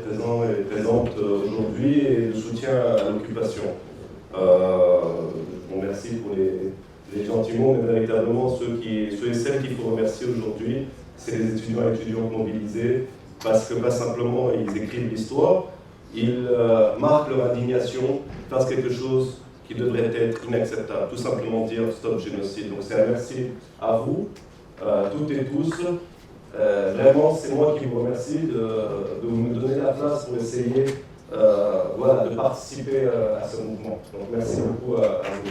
présents et présentes aujourd'hui et le soutien à l'occupation. Je vous remercie pour les gentils mots, mais véritablement ceux et celles qu'il faut remercier aujourd'hui, c'est les étudiants et étudiantes mobilisés, parce que pas simplement ils écrivent l'histoire, ils marquent leur indignation face à quelque chose qui devrait être inacceptable, tout simplement dire stop génocide. Donc c'est un merci à vous, toutes et tous. Vraiment, c'est moi qui vous remercie de me donner la place pour essayer de participer à ce mouvement. Donc merci beaucoup à vous.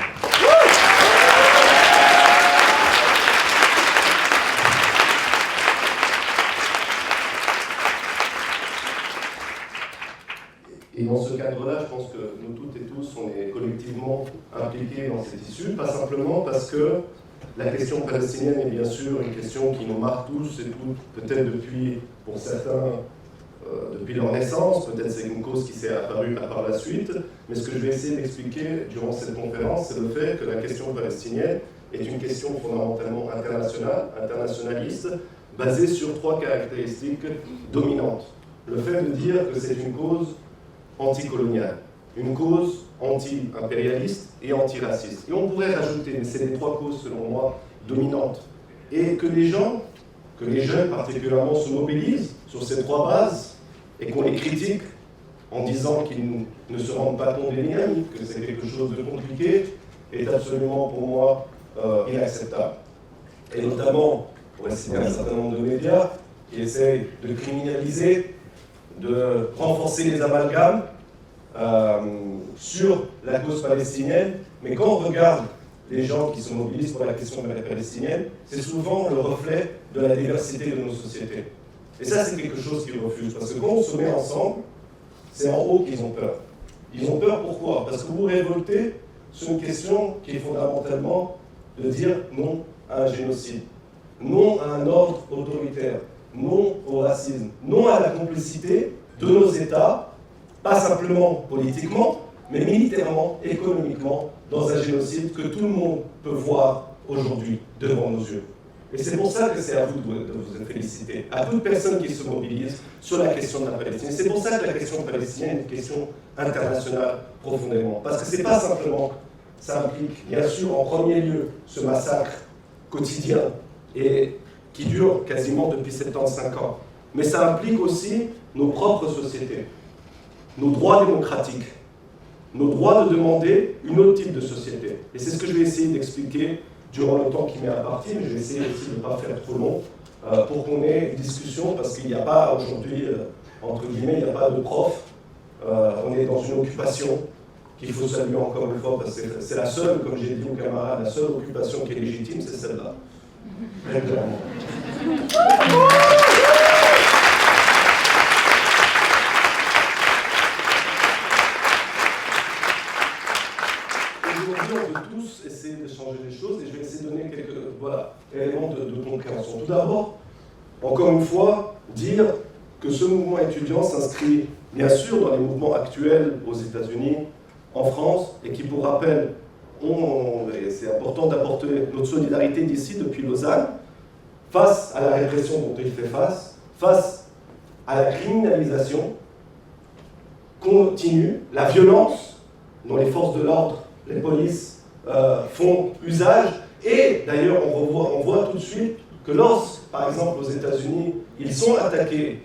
Et dans ce cadre-là, je pense que nous toutes et tous, on est collectivement impliqués dans cette issue, pas simplement parce que la question palestinienne est bien sûr une question qui nous marque tous et toutes, peut-être depuis, pour certains, depuis leur naissance, peut-être c'est une cause qui s'est apparue par la suite, mais ce que je vais essayer d'expliquer durant cette conférence, c'est le fait que la question palestinienne est une question fondamentalement internationale, internationaliste, basée sur trois caractéristiques dominantes. Le fait de dire que c'est une cause anticoloniale, une cause anti-impérialiste et antiraciste. Et on pourrait rajouter, mais c'est les trois causes selon moi dominantes. Et que les gens, que les jeunes particulièrement se mobilisent sur ces trois bases et qu'on les critique en disant qu'ils ne se rendent pas compte des liens, que c'est quelque chose de compliqué, est absolument pour moi inacceptable. Et notamment, pour citer un certain nombre de médias qui essayent de criminaliser, de renforcer les amalgames sur la cause palestinienne, mais quand on regarde les gens qui se mobilisent pour la question palestinienne, c'est souvent le reflet de la diversité de nos sociétés. Et ça, c'est quelque chose qu'ils refusent, parce que quand on se met ensemble, c'est en haut qu'ils ont peur. Ils ont peur pourquoi? Parce que vous révoltez sur une question qui est fondamentalement de dire non à un génocide, non à un ordre autoritaire, non au racisme, non à la complicité de nos États, pas simplement politiquement, mais militairement, économiquement, dans un génocide que tout le monde peut voir aujourd'hui devant nos yeux. Et c'est pour ça que c'est à vous de vous féliciter, à toute personne qui se mobilise sur la question de la Palestine. C'est pour ça que la question palestinienne est une question internationale profondément. Parce que c'est pas simplement, ça implique bien sûr en premier lieu ce massacre quotidien et qui dure quasiment depuis 75 ans. Mais ça implique aussi nos propres sociétés, nos droits démocratiques, nos droits de demander une autre type de société. Et c'est ce que je vais essayer d'expliquer durant le temps qui m'est imparti, mais je vais essayer aussi de ne pas faire trop long pour qu'on ait une discussion, parce qu'il n'y a pas aujourd'hui, entre guillemets, il n'y a pas de prof. On est dans une occupation qu'il faut saluer encore une fois, parce que c'est la seule, comme j'ai dit aux camarades, la seule occupation qui est légitime, c'est celle-là. Très clairement. Aujourd'hui, on peut tous essayer de changer les choses et je vais essayer de donner quelques éléments de compréhension. Tout d'abord, encore une fois, dire que ce mouvement étudiant s'inscrit bien sûr dans les mouvements actuels aux États-Unis, en France, et qui, pour rappel, c'est important d'apporter notre solidarité d'ici, depuis Lausanne, face à la répression dont il fait face à la criminalisation continue, la violence dont les forces de l'ordre, les polices font usage, et d'ailleurs on voit tout de suite que lorsque, par exemple aux États-Unis, ils sont attaqués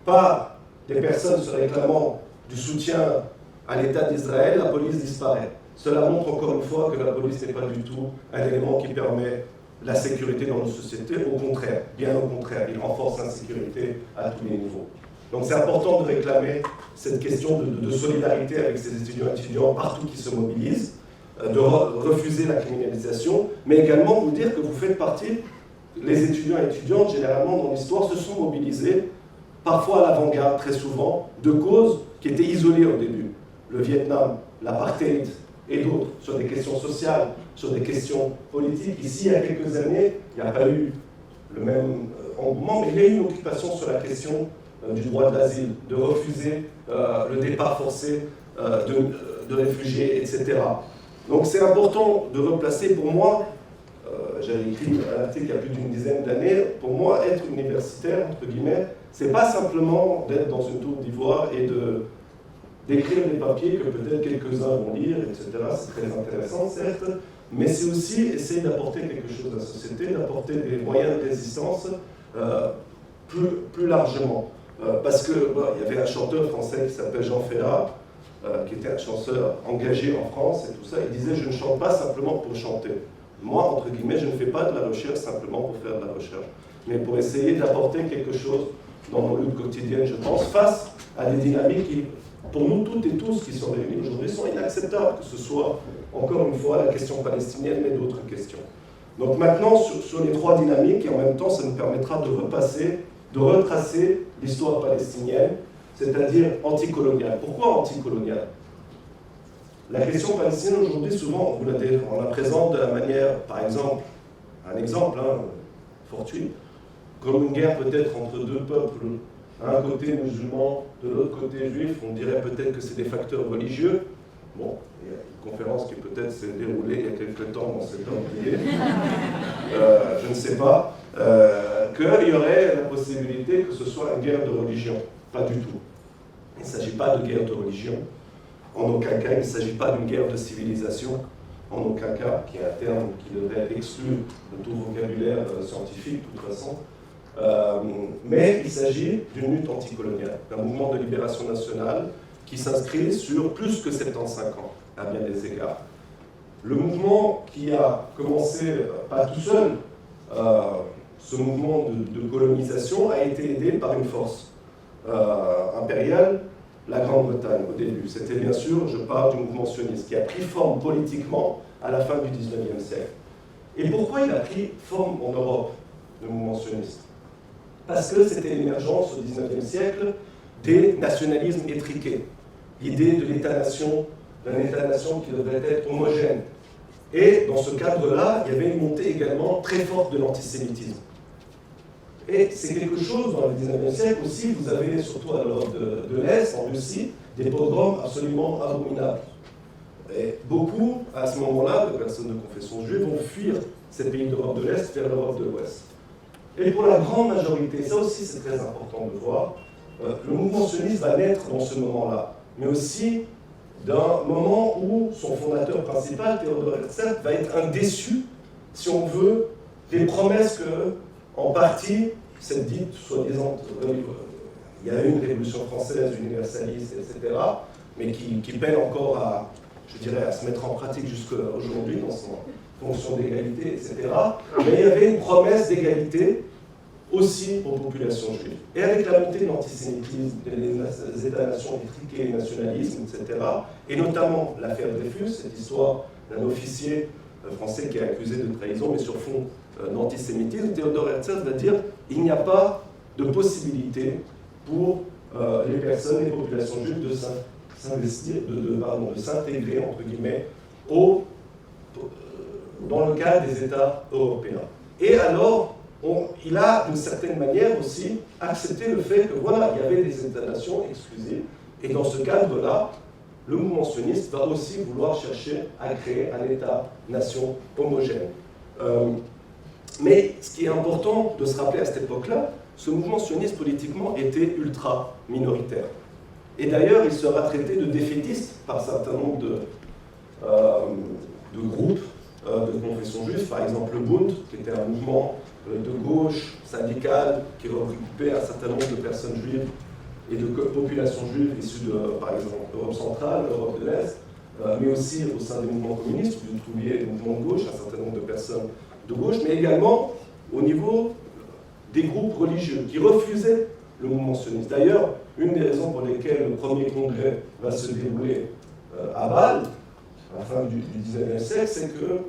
par des personnes se réclamant du soutien à l'État d'Israël, la police disparaît. Cela montre encore une fois que la police n'est pas du tout un élément qui permet la sécurité dans nos sociétés, au contraire, bien au contraire, il renforce l'insécurité à tous les niveaux. Donc c'est important de réclamer cette question de solidarité avec ces étudiants partout qui se mobilisent, de refuser la criminalisation, mais également vous dire que vous faites partie, les étudiants et étudiantes, généralement dans l'histoire, se sont mobilisés, parfois à l'avant-garde, très souvent, de causes qui étaient isolées au début. Le Vietnam, l'apartheid et d'autres, sur des questions sociales, sur des questions politiques. Ici, il y a quelques années, il n'y a pas eu le même engouement, mais il y a eu une occupation sur la question du droit de l'asile, de refuser le départ forcé de réfugiés, etc. Donc c'est important de replacer, pour moi, j'avais écrit un article il y a plus d'une dizaine d'années, pour moi, être universitaire, entre guillemets, c'est pas simplement d'être dans une tour d'ivoire et d'écrire des papiers que peut-être quelques-uns vont lire, etc. C'est très intéressant, certes, mais c'est aussi essayer d'apporter quelque chose à la société, d'apporter des moyens de résistance plus largement. Parce qu'il y avait un chanteur français qui s'appelle Jean Ferrat, qui était un chanteur engagé en France et tout ça, il disait « Je ne chante pas simplement pour chanter. Moi, entre guillemets, je ne fais pas de la recherche simplement pour faire de la recherche, mais pour essayer d'apporter quelque chose dans nos luttes quotidiennes, je pense, face à des dynamiques qui, pour nous toutes et tous qui sont réunis aujourd'hui, sont inacceptables, que ce soit, encore une fois, la question palestinienne, mais d'autres questions. » Donc maintenant, sur les trois dynamiques, et en même temps, ça nous permettra de retracer l'histoire palestinienne, c'est-à-dire anticoloniale. Pourquoi anticoloniale? La question palestinienne aujourd'hui, souvent, on la présente de la manière, par exemple, un exemple fortuit, comme une guerre peut-être entre deux peuples, un côté musulman, de l'autre côté juif, on dirait peut-être que c'est des facteurs religieux. Bon, il y a une conférence qui peut-être s'est déroulée il y a quelques temps dans cet ordre d'idée, je ne sais pas, qu'il y aurait la possibilité que ce soit une guerre de religion. Pas du tout. Il ne s'agit pas de guerre de religion. En aucun cas, il ne s'agit pas d'une guerre de civilisation. En aucun cas, qui est un terme qui devrait exclure de tout vocabulaire scientifique, de toute façon. Mais il s'agit d'une lutte anticoloniale, d'un mouvement de libération nationale qui s'inscrit sur plus que 75 ans, à bien des égards. Le mouvement qui a commencé, pas tout seul, ce mouvement de colonisation a été aidé par une force impériale, la Grande-Bretagne au début. C'était bien sûr, je parle du mouvement sioniste, qui a pris forme politiquement à la fin du XIXe siècle. Et pourquoi il a pris forme en Europe, le mouvement sioniste? Parce que c'était l'émergence au XIXe siècle des nationalismes étriqués. L'idée de l'État-nation, d'un État-nation qui devrait être homogène. Et dans ce cadre-là, il y avait une montée également très forte de l'antisémitisme. Et c'est quelque chose, dans le XIXe siècle aussi, vous avez, surtout à l'Europe de l'Est, en Russie, des pogroms absolument abominables. Et beaucoup, à ce moment-là, de personnes de confession juive vont fuir ces pays d'Europe de l'Est vers l'Europe de l'Ouest. Et pour la grande majorité, ça aussi c'est très important de voir, le mouvement sioniste va naître dans ce moment-là, mais aussi d'un moment où son fondateur principal, Theodor Herzl, va être un déçu, si on veut, des promesses que, en partie, cette dite soi-disant, il y a eu une révolution française universaliste, etc., mais qui peine encore à, je dirais, à se mettre en pratique jusqu'à aujourd'hui dans son fonction d'égalité, etc. Mais il y avait une promesse d'égalité aussi aux populations juives. Et avec la montée de l'antisémitisme, des États-nations étriqués, le nationalisme, etc., et notamment l'affaire Dreyfus, cette histoire d'un officier français qui est accusé de trahison, mais sur fond d'antisémitisme, Theodor Herzl va dire il n'y a pas de possibilité pour les personnes, les populations juives de s'investir, de s'intégrer, entre guillemets, dans le cadre des États européens. Et alors, il a, d'une certaine manière aussi, accepté le fait que, voilà, il y avait des États-nations exclusives, et dans ce cadre-là, le mouvement sioniste va aussi vouloir chercher à créer un État-nation homogène. Mais ce qui est important de se rappeler à cette époque-là, ce mouvement sioniste politiquement était ultra minoritaire. Et d'ailleurs, il sera traité de défaitiste par un certain nombre de groupes de confession juive, par exemple le Bund, qui était un mouvement de gauche syndical qui regroupait un certain nombre de personnes juives et de populations juives issues de, par exemple, l'Europe centrale, l'Europe de l'Est, mais aussi au sein des mouvements communistes, vous trouviez des mouvements de gauche, un certain nombre de personnes de gauche, mais également au niveau des groupes religieux qui refusaient le mouvement sioniste. D'ailleurs, une des raisons pour lesquelles le premier congrès va se dérouler à Bâle, à la fin du XIXe siècle, c'est que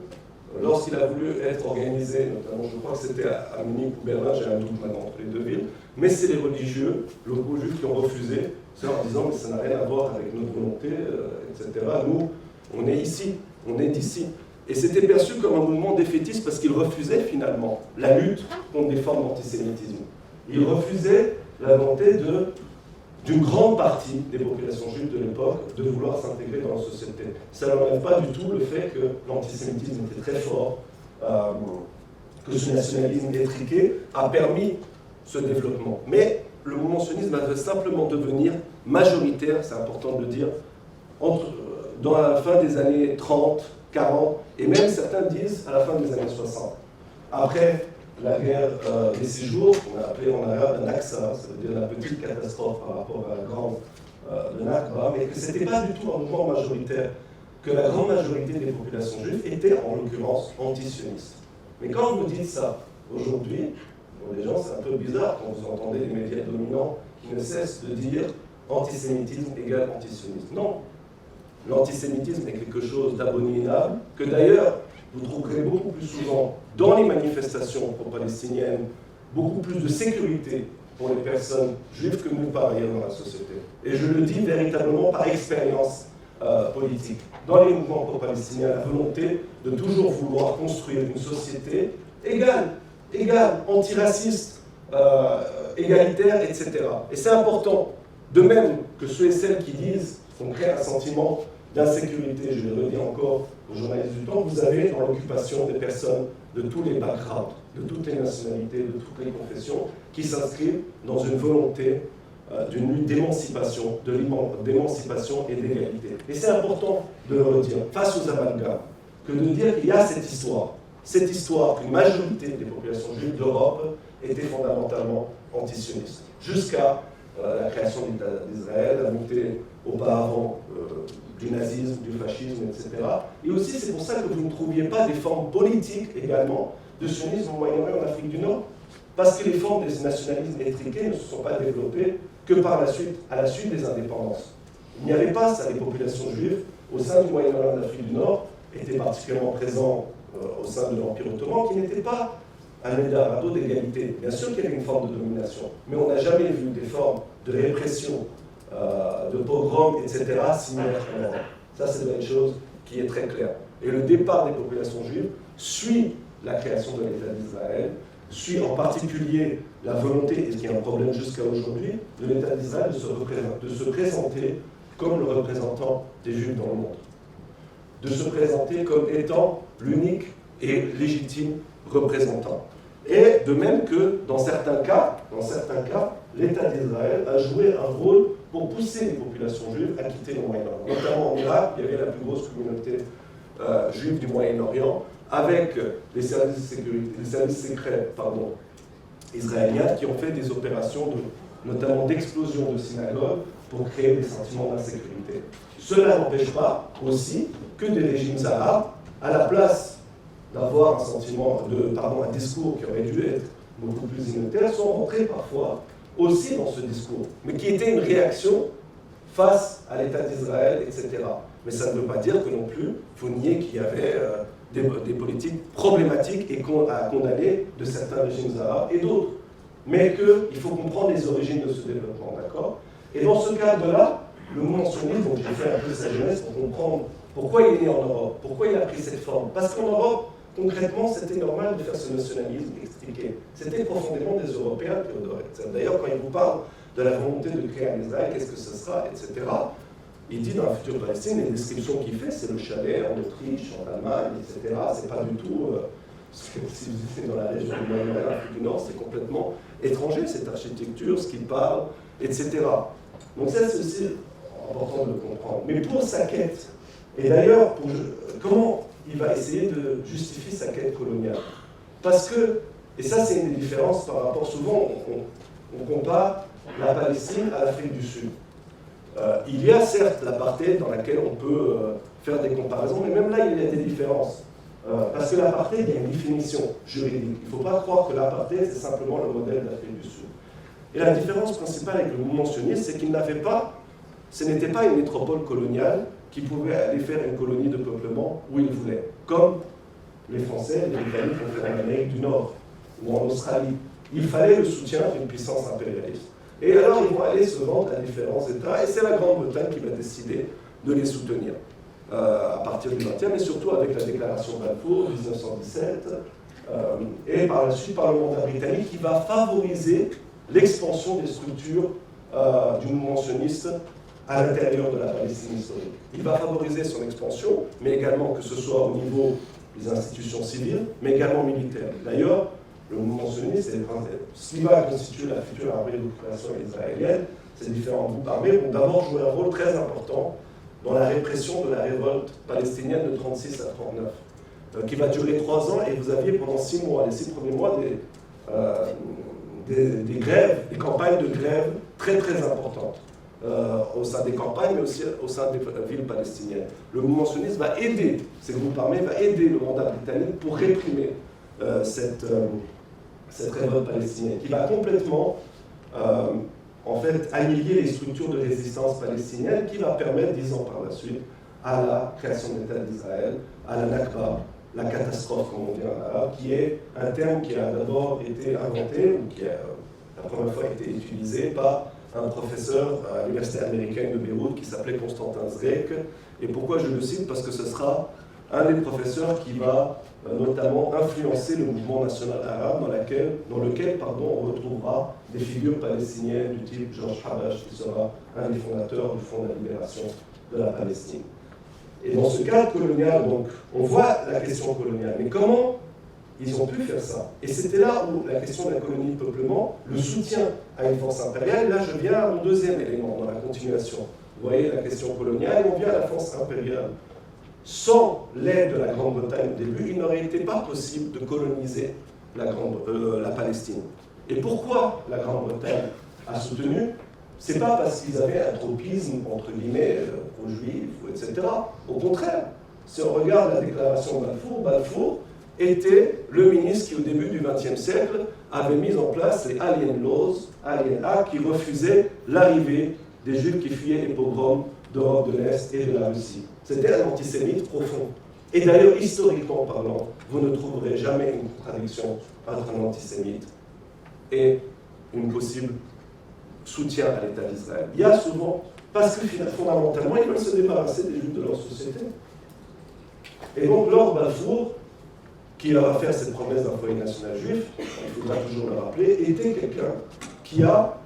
lorsqu'il a voulu être organisé, notamment je crois que c'était à Munich ou Berlin, j'ai un doute maintenant entre les deux villes, mais c'est les religieux locaux juifs qui ont refusé, en disant que ça n'a rien à voir avec notre volonté, etc. Nous, on est ici, on est d'ici. Et c'était perçu comme un mouvement défaitiste parce qu'il refusait finalement la lutte contre des formes d'antisémitisme. Il refusait la volonté d'une grande partie des populations juives de l'époque de vouloir s'intégrer dans la société. Ça n'enlève pas du tout le fait que l'antisémitisme était très fort, que ce nationalisme étriqué a permis ce développement. Mais le mouvement sioniste va simplement devenir majoritaire, c'est important de le dire, dans la fin des années 30, 40, et même certains disent à la fin des années 60. Après la guerre des 6 jours, qu'on a appelé en arabe un Naksa, ça veut dire la petite catastrophe par rapport à la grande de Nakba, mais que ce n'était pas du tout un mouvement majoritaire, que la grande majorité des populations juives étaient en l'occurrence anti-sionistes. Mais quand vous dites ça aujourd'hui, pour les gens c'est un peu bizarre quand vous entendez les médias dominants qui ne cessent de dire antisémitisme égale antisionisme. Non, l'antisémitisme est quelque chose d'abominable, que d'ailleurs vous trouverez beaucoup plus souvent dans les manifestations pro-palestiniennes, beaucoup plus de sécurité pour les personnes juives que nulle part ailleurs dans la société. Et je le dis véritablement par expérience politique. Dans les mouvements pro-palestiniens, la volonté de toujours vouloir construire une société égale, antiraciste, égalitaire, etc. Et c'est important, de même que ceux et celles qui disent qu'on crée un sentiment d'insécurité, je vais le redire encore aux journalistes du temps, vous avez dans l'occupation des personnes de tous les backgrounds, de toutes les nationalités, de toutes les confessions, qui s'inscrivent dans une volonté d'une lutte d'émancipation, d'émancipation et d'égalité. Et c'est important de le redire face aux amalgames, que de dire qu'il y a cette histoire qu'une majorité des populations juives d'Europe étaient fondamentalement antisionistes, jusqu'à la création de l'État d'Israël, la montée auparavant du nazisme, du fascisme, etc. Et aussi, c'est pour ça que vous ne trouviez pas des formes politiques également de sionisme au Moyen-Orient et en Afrique du Nord, parce que les formes des nationalismes étriqués ne se sont pas développées que par la suite, à la suite des indépendances. Il n'y avait pas ça, les populations juives au sein du Moyen-Orient et de l'Afrique du Nord étaient particulièrement présents au sein de l'Empire ottoman, qui n'était pas un Eldorado d'égalité. Bien sûr qu'il y avait une forme de domination, mais on n'a jamais vu des formes de répression, de pogrom, etc., similaires qu'en Europe. Ça, c'est une chose qui est très claire. Et le départ des populations juives suit la création de l'État d'Israël, suit en particulier la volonté, et ce qui est un problème jusqu'à aujourd'hui, de l'État d'Israël de se présenter comme le représentant des Juifs dans le monde, de se présenter comme étant l'unique et légitime représentant. Et de même que dans certains cas, l'État d'Israël a joué un rôle pour pousser les populations juives à quitter le Moyen-Orient. Notamment en Irak, il y avait la plus grosse communauté juive du Moyen-Orient, avec les services secrets israéliens qui ont fait des opérations notamment d'explosion de synagogues pour créer des sentiments d'insécurité. Cela n'empêche pas aussi que des régimes arabes, à la place d'avoir un discours qui aurait dû être beaucoup plus unitaire, sont rentrés parfois aussi dans ce discours, mais qui était une réaction face à l'État d'Israël, etc. Mais ça ne veut pas dire que non plus, il faut nier qu'il y avait des politiques problématiques et à condamner de certains régimes arabes et d'autres. Mais qu'il faut comprendre les origines de ce développement, d'accord? Et dans ce cadre-là, le mouvement sioniste, donc j'ai fait un peu sa jeunesse pour comprendre pourquoi il est né en Europe, pourquoi il a pris cette forme. Parce qu'en Europe, concrètement, c'était normal de faire ce nationalisme expliqué. C'était profondément des Européens qui adoraient. D'ailleurs, quand il vous parle de la volonté de créer un Israël, qu'est-ce que ce sera, etc., il dit dans la future Palestine, les descriptions qu'il fait, c'est le chalet en Autriche, en Allemagne, etc. C'est pas du tout, si vous êtes dans la région du Moyen-Orient, l'Afrique du Nord, c'est complètement étranger, cette architecture, ce qu'il parle, etc. Donc ça, c'est aussi important de le comprendre. Mais pour sa quête, et d'ailleurs, comment il va essayer de justifier sa quête coloniale? Parce que, et ça c'est une des différences par rapport, souvent on compare la Palestine à l'Afrique du Sud. Il y a certes l'apartheid dans laquelle on peut faire des comparaisons, mais même là il y a des différences. Parce que l'apartheid, il y a une définition juridique. Il ne faut pas croire que l'apartheid c'est simplement le modèle de l'Afrique du Sud. Et la différence principale avec le mouvement sioniste, c'est qu'il n'avait pas, ce n'était pas une métropole coloniale qui pouvait aller faire une colonie de peuplement où il voulait, comme les Français et les Britanniques ont fait en Amérique du Nord ou en Australie. Il fallait le soutien d'une puissance impérialiste. Et alors ils vont aller se vendre à différents États, et c'est la Grande-Bretagne qui va décider de les soutenir à partir du XXe, mais surtout avec la déclaration Balfour 1917, et par la suite par le mandat britannique qui va favoriser l'expansion des structures du mouvement sioniste à l'intérieur de la Palestine historique. Il va favoriser son expansion, mais également que ce soit au niveau des institutions civiles, mais également militaires. D'ailleurs, le mouvement sioniste, ce qui va constituer la future armée d'occupation israélienne, ces différents groupes armés vont d'abord jouer un rôle très important dans la répression de la révolte palestinienne de 36 à 39, qui va durer 3 ans, et vous aviez pendant 6 mois, les 6 premiers mois, des grèves, des campagnes de grève très très importantes au sein des campagnes, mais aussi au sein des villes palestiniennes. Le mouvement sioniste va aider, ces groupes armés, va aider le mandat britannique pour réprimer cette révolte palestinienne, qui va complètement en fait, annihiler les structures de résistance palestinienne, qui va permettre, 10 ans par la suite, à la création de l'État d'Israël, à la Nakba, la catastrophe, comme on dit en arabe, qui est un terme qui a d'abord été inventé, ou qui a la première fois été utilisé par un professeur à l'université américaine de Beyrouth qui s'appelait Constantin Zrek. Et pourquoi je le cite? Parce que ce sera un des professeurs qui va notamment influencer le mouvement national arabe dans lequel on retrouvera des figures palestiniennes du type Georges Habash, qui sera un des fondateurs du Front de la libération de la Palestine. Et dans ce cadre colonial, donc, on voit la question coloniale. Mais comment ils ont pu faire ça? Et c'était là où la question de la colonie de peuplement, le soutien à une force impériale, là je viens à mon deuxième élément dans la continuation. Vous voyez la question coloniale, on vient à la force impériale. Sans l'aide de la Grande-Bretagne au début, il n'aurait été pas possible de coloniser la Palestine. Et pourquoi la Grande-Bretagne a soutenu? C'est pas parce qu'ils avaient un tropisme, entre guillemets, aux Juifs, etc. Au contraire, si on regarde la déclaration de Balfour, Balfour était le ministre qui, au début du XXe siècle, avait mis en place les Alien Laws, Alien Act, qui refusaient l'arrivée des Juifs qui fuyaient les pogroms d'Europe de l'Est et de la Russie. C'était un antisémite profond. Et d'ailleurs, historiquement parlant, vous ne trouverez jamais une contradiction entre un antisémite et une possible soutien à l'État d'Israël. Il y a souvent, parce que fondamentalement, ils veulent se débarrasser des Juifs de leur société. Et donc, Lord Balfour, qui leur a fait cette promesse d'un foyer national juif, il faudra toujours le rappeler, était quelqu'un qui a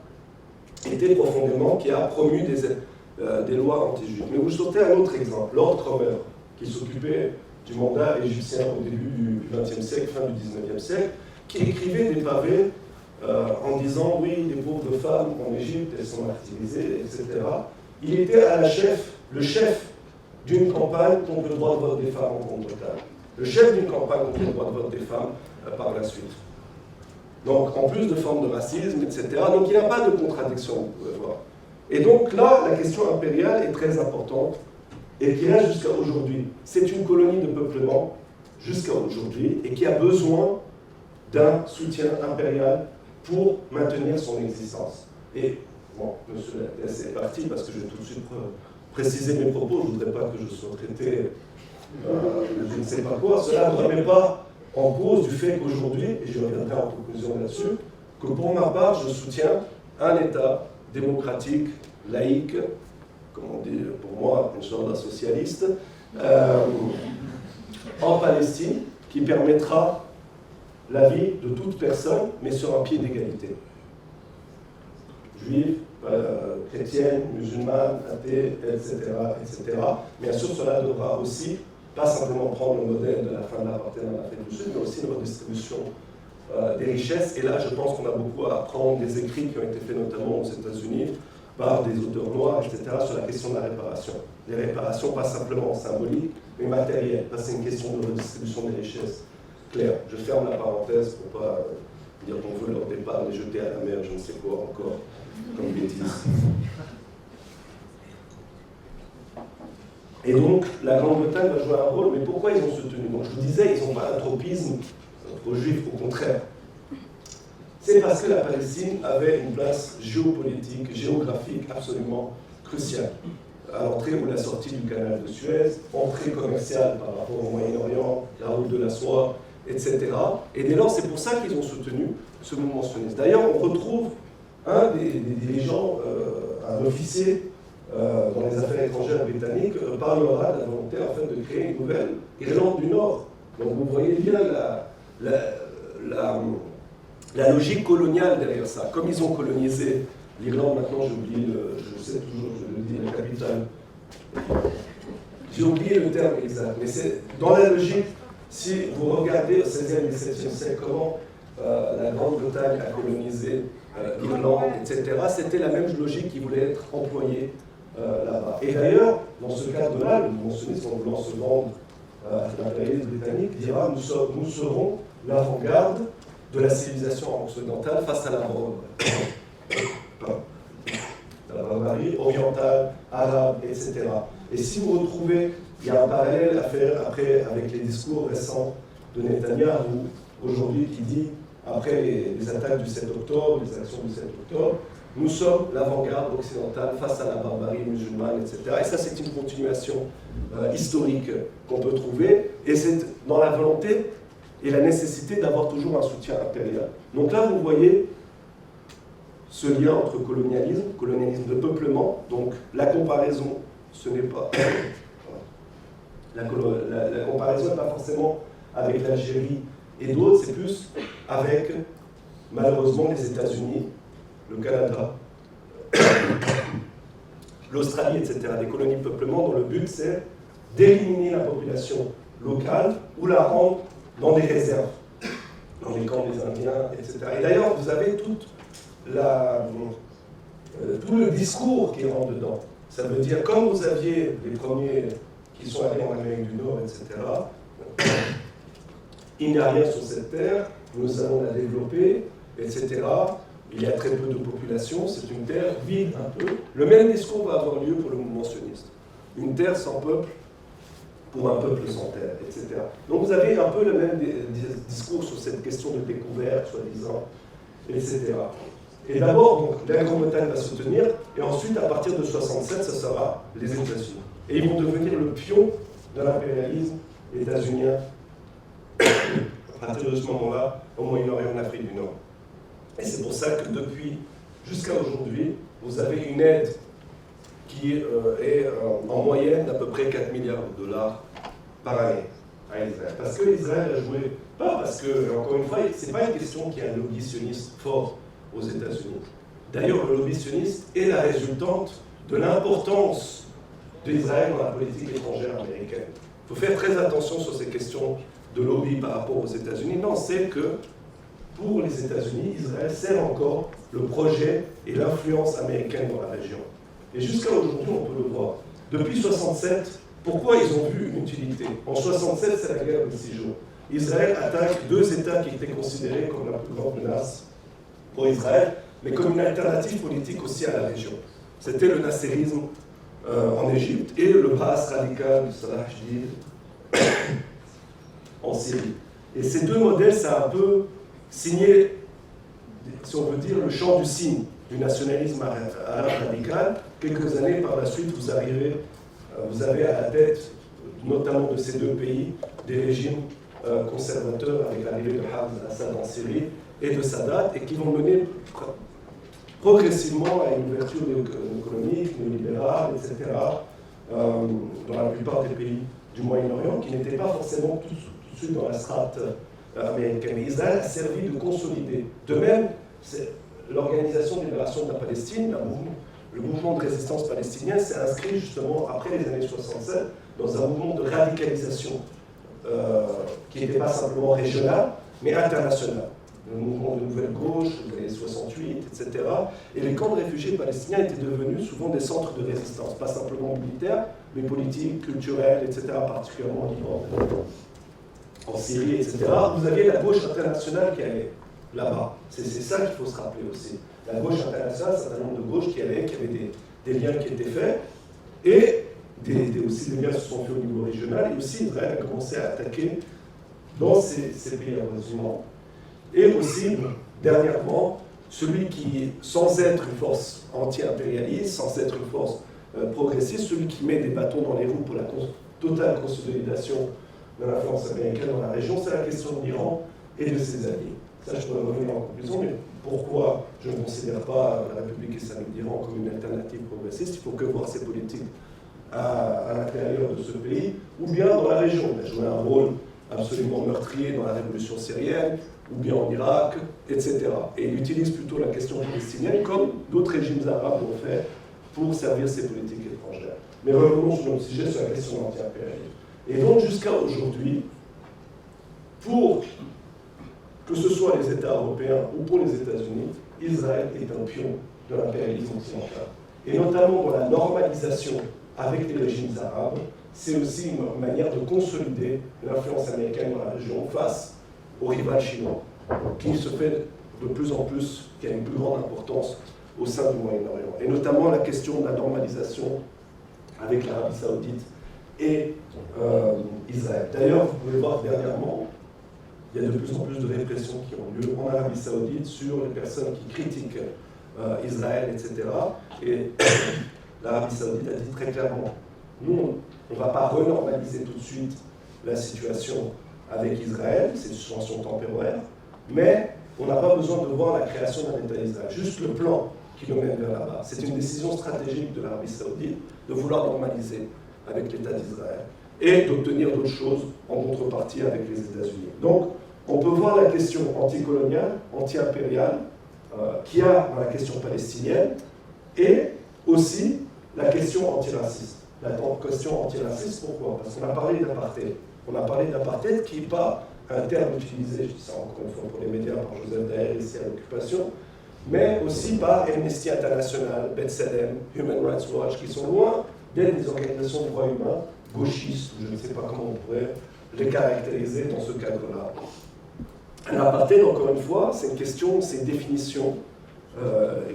été profondément, qui a promu des lois anti-juives. Mais vous sautez un autre exemple, Lord Cromer, qui s'occupait du mandat égyptien au début du XXe siècle, fin du XIXe siècle, qui écrivait des pavés en disant « oui, les pauvres femmes en Égypte, elles sont martyrisées, etc. » Il était le chef d'une campagne contre le droit de vote des femmes en Grande-Bretagne. Le chef d'une campagne contre le droit de vote des femmes par la suite. Donc, en plus de formes de racisme, etc. Donc, il n'y a pas de contradiction, vous pouvez voir. Et donc, là, la question impériale est très importante et qui reste jusqu'à aujourd'hui. C'est une colonie de peuplement jusqu'à aujourd'hui et qui a besoin d'un soutien impérial pour maintenir son existence. Et, bon, monsieur Lattès est parti parce que je vais tout de suite préciser mes propos, je ne voudrais pas que je sois traité je ne sais pas quoi. Cela ne remet pas en cause du fait qu'aujourd'hui, et je reviendrai en conclusion là-dessus, que pour ma part, je soutiens un État démocratique, laïque, comme on dit pour moi, une sorte de socialiste, en Palestine, qui permettra la vie de toute personne, mais sur un pied d'égalité. Juifs, chrétiennes, musulmanes, athées, etc., etc. Bien sûr, cela devra aussi pas simplement prendre le modèle de la fin de l'apartheid en Afrique du Sud, mais aussi une redistribution des richesses. Et là, je pense qu'on a beaucoup à apprendre des écrits qui ont été faits notamment aux États-Unis par des auteurs noirs, etc., sur la question de la réparation. Les réparations, pas simplement symboliques, mais matérielles. Là, c'est une question de redistribution des richesses. Claire, je ferme la parenthèse pour ne pas dire qu'on veut leur départ les jeter à la mer, je ne sais quoi encore, comme bêtise. Et donc, la Grande-Bretagne va jouer un rôle, mais pourquoi ils ont soutenu? Donc, je vous disais, ils n'ont pas un tropisme aux Juifs, au contraire. C'est parce que la Palestine avait une place géopolitique, géographique absolument cruciale. À l'entrée ou la sortie du canal de Suez, entrée commerciale par rapport au Moyen-Orient, la route de la soie, etc. Et dès lors, c'est pour ça qu'ils ont soutenu ce mouvement sioniste. D'ailleurs, on retrouve un des dirigeants, un officier dans les affaires étrangères britanniques, parlera de la volonté en fait, de créer une nouvelle Irlande du Nord. Donc vous voyez bien la logique coloniale derrière ça. Comme ils ont colonisé l'Irlande, maintenant j'oublie, je sais toujours, je le dis, la capitale. J'ai oublié le terme exact, mais c'est dans la logique, si vous regardez au XVIe et XVIIe siècle comment la Grande-Bretagne a colonisé l'Irlande, etc., c'était la même logique qui voulait être employée là-bas. Et d'ailleurs, dans ce cadre-là, le mentionnisme, en voulant se vendre à l'impérialisme britannique, dira nous serons l'avant-garde de la civilisation occidentale face à la barbarie orientale, arabe, etc. Et si vous retrouvez, il y a un parallèle à faire après avec les discours récents de Netanyahou, aujourd'hui, qui dit, après les attaques du 7 octobre, les actions du 7 octobre, nous sommes l'avant-garde occidentale face à la barbarie musulmane, etc. Et ça, c'est une continuation historique qu'on peut trouver, et c'est dans la volonté et la nécessité d'avoir toujours un soutien impérial. Donc là, vous voyez ce lien entre colonialisme de peuplement, donc la comparaison, ce n'est pas... La comparaison n'est pas forcément avec l'Algérie et d'autres, c'est plus avec, malheureusement, les États-Unis, le Canada, l'Australie, etc., des colonies de peuplement dont le but c'est d'éliminer la population locale ou la rendre dans des réserves, dans les camps des Indiens, etc. Et d'ailleurs, vous avez tout le discours qui rentre dedans. Ça veut dire, comme vous aviez les premiers qui sont allés en Amérique du Nord, etc., il n'y a rien sur cette terre, nous allons la développer, etc. Il y a très peu de population, c'est une terre vide un peu. Le même discours va avoir lieu pour le mouvement sioniste. Une terre sans peuple pour un peuple sans terre, etc. Donc vous avez un peu le même discours sur cette question de découverte, soi-disant, etc. Et d'abord, donc, la Grande-Bretagne va se tenir, et ensuite, à partir de 67, ça sera les États-Unis. Et ils vont devenir le pion de l'impérialisme états-unien à partir de ce moment-là, au Moyen-Orient, en Afrique du Nord. Et c'est pour ça que depuis jusqu'à aujourd'hui, vous avez une aide qui est en moyenne d'à peu près 4 milliards de dollars par année à Israël. Parce que Israël a joué, pas parce que, encore une fois, ce n'est pas une question qu'il y a un lobby sioniste fort aux États-Unis. D'ailleurs, le lobby sioniste est la résultante de l'importance d'Israël dans la politique étrangère américaine. Il faut faire très attention sur ces questions de lobby par rapport aux États-Unis. Non, c'est que pour les États-Unis, Israël sert encore le projet et l'influence américaine dans la région. Et jusqu'à aujourd'hui, on peut le voir. Depuis 1967, pourquoi ils ont vu une utilité? En 1967, c'est la guerre des 6 jours. Israël attaque 2 États qui étaient considérés comme la plus grande menace pour Israël, mais comme une alternative politique aussi à la région. C'était le nasserisme en Égypte et le Baas radical de Salah Jadid en Syrie. Et ces 2 modèles, ça a un peu signé, si on veut dire, le chant du cygne du nationalisme arabe radical. Quelques années par la suite, vous avez à la tête, notamment de ces 2 pays, des régimes conservateurs avec l'arrivée de Hafez al-Assad en Syrie et de Sadat, et qui vont mener progressivement à une ouverture économique, néolibérale, etc., dans la plupart des pays du Moyen-Orient, qui n'étaient pas forcément tout de suite dans la strate américaine. Mais Israël a servi de consolider. De même, l'Organisation de libération de la Palestine, le mouvement de résistance palestinien, s'est inscrit justement, après les années 67, dans un mouvement de radicalisation qui n'était pas simplement régional, mais international. Le mouvement de nouvelle gauche, les années 68, etc. Et les camps de réfugiés palestiniens étaient devenus souvent des centres de résistance, pas simplement militaires, mais politiques, culturels, etc., particulièrement en Liban, en Syrie, etc. Vous aviez la gauche internationale qui allait là-bas. C'est ça qu'il faut se rappeler aussi. La gauche internationale, c'est un certain nombre de gauches qui allaient, qui avaient des liens qui étaient faits, et aussi des liens se sont faits au niveau régional, et aussi Israël a commencé à attaquer dans ces pays avoisinants. Et aussi, dernièrement, celui qui, sans être une force anti-impérialiste, sans être une force progressiste, celui qui met des bâtons dans les roues pour la totale consolidation de l'influence américaine dans la région, c'est la question de l'Iran et de ses alliés. Ça, je pourrais revenir en conclusion, mais pourquoi je ne considère pas la République islamique d'Iran comme une alternative progressiste? Il faut que voir ses politiques à l'intérieur de ce pays, ou bien dans la région. Il a joué un rôle absolument meurtrier dans la révolution syrienne, ou bien en Irak, etc. Et il utilise plutôt la question palestinienne, comme d'autres régimes arabes l'ont fait, pour servir ses politiques étrangères. Mais revenons sur notre sujet, sur la question de l'anti-impérialisme. Et donc, jusqu'à aujourd'hui, pour que ce soit les États européens ou pour les États-Unis, Israël est un pion de l'impérialisme occidental. Et notamment dans la normalisation avec les régimes arabes, c'est aussi une manière de consolider l'influence américaine dans la région face au rival chinois, qui se fait de plus en plus, qui a une plus grande importance au sein du Moyen-Orient. Et notamment la question de la normalisation avec l'Arabie Saoudite et Israël. D'ailleurs, vous pouvez voir dernièrement, il y a de plus en plus de répressions qui ont lieu en Arabie Saoudite sur les personnes qui critiquent Israël, etc. Et l'Arabie Saoudite a dit très clairement, nous, on ne va pas renormaliser tout de suite la situation avec Israël, c'est une situation temporaire, mais on n'a pas besoin de voir la création d'un État d'Israël, juste le plan qui nous mène vers là-bas. C'est une décision stratégique de l'Arabie Saoudite de vouloir normaliser avec l'État d'Israël et d'obtenir d'autres choses en contrepartie avec les États-Unis. Donc, on peut voir la question anticoloniale, anti-impériale, qu'il y a dans la question palestinienne, et aussi la question antiraciste. La question antiraciste, pourquoi? Parce qu'on a parlé d'apartheid. On a parlé d'apartheid qui n'est pas un terme utilisé, je dis ça encore une fois pour les médias, par Joseph Daher ici à l'Occupation, mais aussi par Amnesty International, B'Tselem, Human Rights Watch, qui sont loin d'être des organisations de droits humains gauchistes, je ne sais pas comment on pourrait les caractériser dans ce cadre-là. L'apartheid, encore une fois, c'est une question, c'est une définition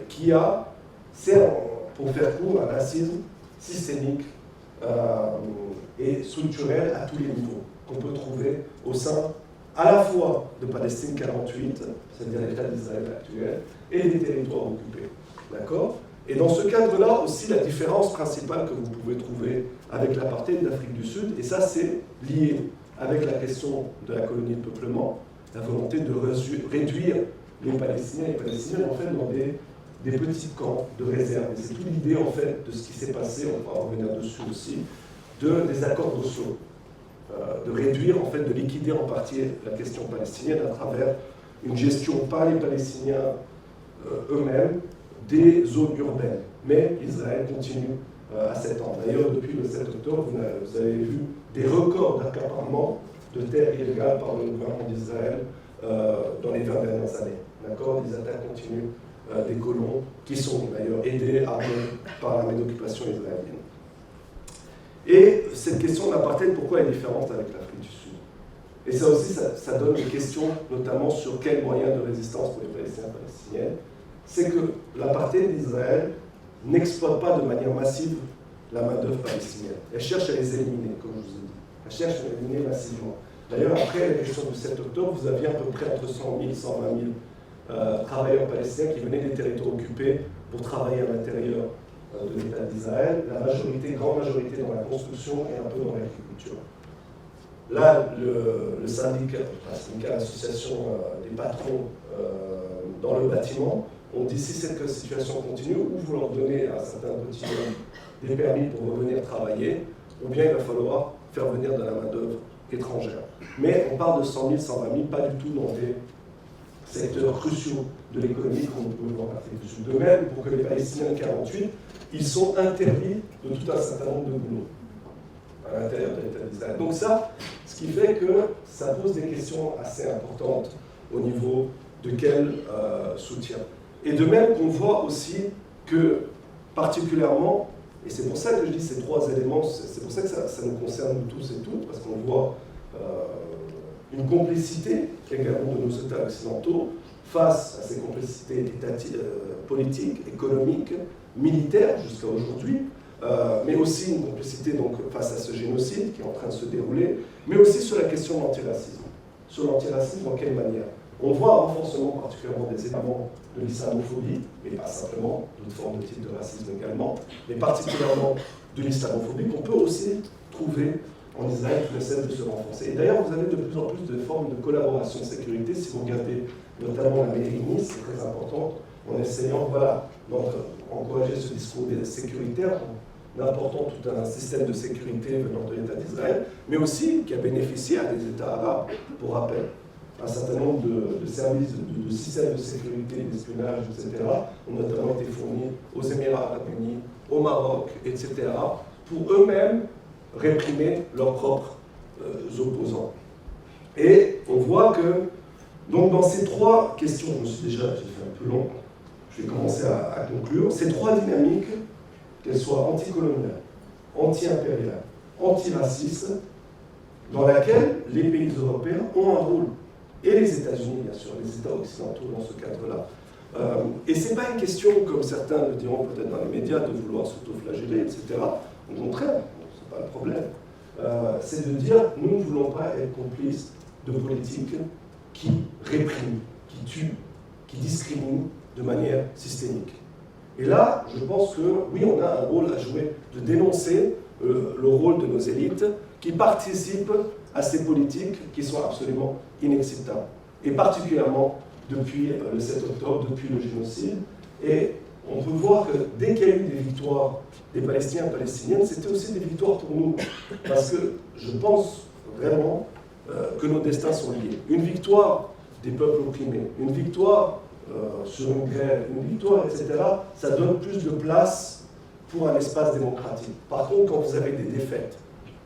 qui a, c'est, pour faire court, un racisme systémique et structurel à tous les niveaux qu'on peut trouver au sein à la fois de Palestine 48, c'est-à-dire l'État d'Israël actuel, et des territoires occupés. D'accord? Et dans ce cadre-là, aussi, la différence principale que vous pouvez trouver avec l'apartheid d'Afrique du Sud, et ça, c'est lié avec la question de la colonie de peuplement, la volonté de réduire les Palestiniens et les Palestiniens, en fait, dans des petits camps de réserve. Et c'est toute l'idée, en fait, de ce qui s'est passé, on va revenir dessus aussi, des accords d'Oslo. De réduire, en fait, de liquider en partie la question palestinienne à travers une gestion par les Palestiniens eux-mêmes des zones urbaines. Mais Israël continue à s'étendre. D'ailleurs, depuis le 7 octobre, vous avez vu des records d'accaparement de terres illégales par le gouvernement d'Israël dans les 20 dernières années. D'accord? Les attaques continuent des colons qui sont d'ailleurs aidés, armés par l'armée d'occupation israélienne. Et cette question de l'apartheid, pourquoi elle est différente avec l'Afrique du Sud? Et ça aussi, ça donne des questions, notamment sur quels moyens de résistance pour les Palestiniens et Palestiniennes. C'est que l'apartheid d'Israël n'exploite pas de manière massive la main-d'œuvre palestinienne. Elle cherche à les éliminer, comme je vous ai dit. Elle cherche à les éliminer massivement. D'ailleurs, après la question du 7 octobre, vous aviez à peu près entre 100 000 et 120 000 travailleurs palestiniens qui venaient des territoires occupés pour travailler à l'intérieur de l'État d'Israël, la majorité, grande majorité dans la construction et un peu dans l'agriculture. Là, le syndicat, l'association des patrons dans le bâtiment, ont dit si cette situation continue, ou vous leur donnez à certains petits des permis pour revenir travailler, ou bien il va falloir faire venir de la main-d'œuvre étrangère. Mais on parle de 100 000, 120 000, pas du tout dans des secteurs cruciaux de l'économie comme on peut voir en Afrique du Sud. De même, pour que les Palestiniens de 48, ils sont interdits de tout un certain nombre de boulots à l'intérieur de l'État d'Israël. Donc ça, ce qui fait que ça pose des questions assez importantes au niveau de quel soutien. Et de même qu'on voit aussi que, particulièrement, et c'est pour ça que je dis ces trois éléments, c'est pour ça que ça nous concerne tous et toutes, parce qu'on voit une complicité également de nos États occidentaux face à ces complicités politiques, économiques, militaires jusqu'à aujourd'hui, mais aussi une complicité donc, face à ce génocide qui est en train de se dérouler, mais aussi sur la question de l'antiracisme. Sur l'antiracisme, en quelle manière? On voit un renforcement particulièrement des éléments de l'islamophobie, mais pas simplement, d'autres formes de types de racisme également, mais particulièrement de l'islamophobie qu'on peut aussi trouver en Israël qui essaie de se renforcer. Et d'ailleurs, vous avez de plus en plus de formes de collaboration de sécurité. Si vous regardez notamment la mairie de Nice, c'est très important, en essayant d'encourager ce discours sécuritaire, en apportant tout un système de sécurité venant de l'État d'Israël, mais aussi qui a bénéficié à des États arabes, pour rappel. Un certain nombre de services, de systèmes de sécurité, d'espionnage, etc., ont notamment été fournis aux Émirats arabes unis, au Maroc, etc., pour eux-mêmes réprimer leurs propres opposants. Et on voit que Donc dans ces trois questions, j'ai fait un peu long, je vais commencer à conclure, ces trois dynamiques, qu'elles soient anticoloniales, anti-impériales, antiracistes, dans laquelle les pays européens ont un rôle, et les États-Unis, bien sûr, les États occidentaux dans ce cadre-là. Et ce n'est pas une question, comme certains le diront peut-être dans les médias, de vouloir s'autoflageller, etc. Au contraire, ce n'est pas le problème. C'est de dire, nous ne voulons pas être complices de politiques qui répriment, qui tuent, qui discriminent de manière systémique. Et là, je pense que, oui, on a un rôle à jouer, de dénoncer le rôle de nos élites qui participent à ces politiques qui sont absolument inacceptables. Et particulièrement depuis le 7 octobre, depuis le génocide. Et on peut voir que dès qu'il y a eu des victoires des Palestiniens et Palestiniennes, c'était aussi des victoires pour nous. Parce que je pense vraiment que nos destins sont liés. Une victoire des peuples opprimés, une victoire sur une grève, une victoire, etc., ça donne plus de place pour un espace démocratique. Par contre, quand vous avez des défaites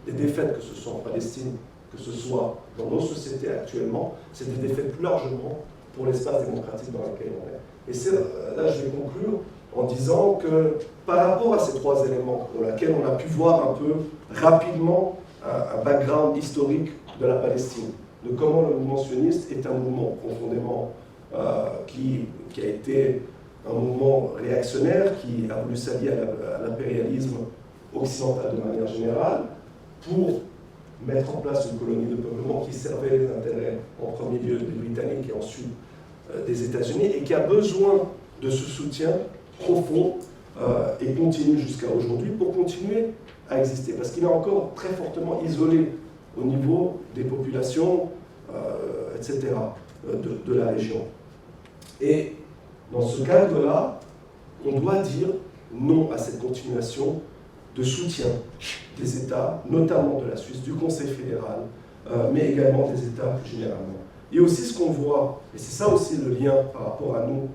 que ce soit en Palestine, que ce soit dans nos sociétés actuellement, c'est des défaites plus largement pour l'espace démocratique dans lequel on est. Et là, je vais conclure en disant que par rapport à ces trois éléments, pour lesquels on a pu voir un peu rapidement un background historique de la Palestine, de comment le mouvement sioniste est un mouvement profondément qui a été un mouvement réactionnaire, qui a voulu s'allier à l'impérialisme occidental de manière générale, pour mettre en place une colonie de peuplement qui servait les intérêts en premier lieu des Britanniques et ensuite des États-Unis, et qui a besoin de ce soutien profond et continu jusqu'à aujourd'hui pour continuer à exister, parce qu'il est encore très fortement isolé au niveau des populations, etc., de la région. Et dans ce cadre-là, on doit dire non à cette continuation de soutien des États, notamment de la Suisse, du Conseil fédéral, mais également des États plus généralement. Et aussi ce qu'on voit, et c'est ça aussi le lien par rapport à nous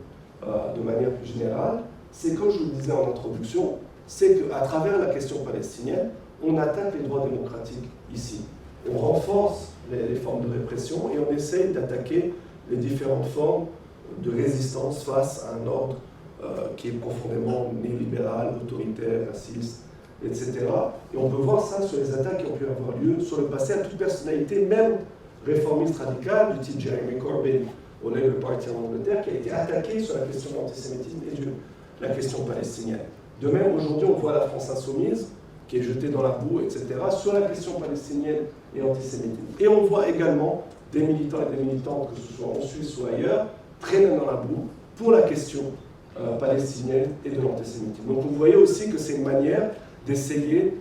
de manière plus générale, c'est comme je vous le disais en introduction, c'est qu'à travers la question palestinienne, on attaque les droits démocratiques ici. On renforce les formes de répression et on essaye d'attaquer les différentes formes de résistance face à un ordre qui est profondément néolibéral, autoritaire, raciste, etc. Et on peut voir ça sur les attaques qui ont pu avoir lieu sur le passé à toute personnalité, même réformiste radicale, du type Jeremy Corbyn au Labour Party en Angleterre, qui a été attaqué sur la question de l'antisémitisme et de la question palestinienne. De même, aujourd'hui, on voit la France insoumise, qui est jetée dans la boue, etc., sur la question palestinienne et antisémitisme. Et on voit également des militants et des militantes, que ce soit en Suisse ou ailleurs, traîner dans la boue pour la question palestinienne et de l'antisémitisme. Donc vous voyez aussi que c'est une manière d'essayer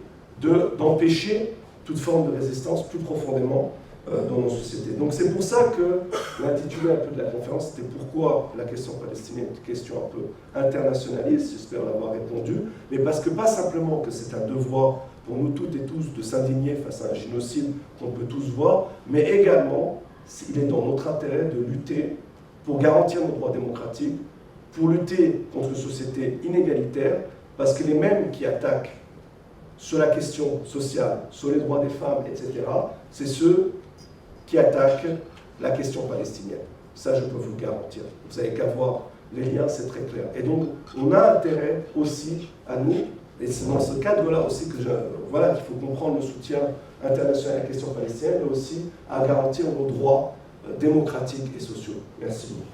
d'empêcher toute forme de résistance plus profondément dans nos sociétés. Donc c'est pour ça que l'intitulé un peu de la conférence, c'était pourquoi la question palestinienne est une question un peu internationaliste, j'espère l'avoir répondu, mais parce que pas simplement que c'est un devoir pour nous toutes et tous de s'indigner face à un génocide qu'on peut tous voir, mais également il est dans notre intérêt de lutter pour garantir nos droits démocratiques, pour lutter contre une société inégalitaire, parce que les mêmes qui attaquent sur la question sociale, sur les droits des femmes, etc., c'est ceux qui attaquent la question palestinienne. Ça, je peux vous le garantir. Vous n'avez qu'à voir les liens, c'est très clair. Et donc, on a intérêt aussi à nous, et c'est dans ce cadre-là aussi que qu'il faut comprendre le soutien international à la question palestinienne, mais aussi à garantir nos droits démocratiques et sociaux. Merci beaucoup.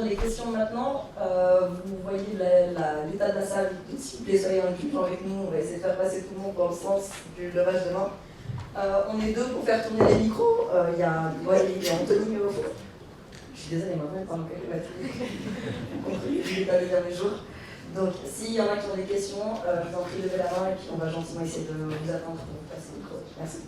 Les questions maintenant, vous voyez l'état de la salle, s'il vous plaît, soyez indulgents avec nous, on va essayer de faire passer tout le monde dans le sens du levage de main. On est deux pour faire tourner les micros, il y a Anthony au fond. Je suis désolée, maintenant il parle quelques batteries, je n'ai pas les derniers jours. Donc s'il y en a qui ont des questions, je vous en prie, levez la main et puis on va gentiment essayer de vous attendre pour vous passer le micro. Merci.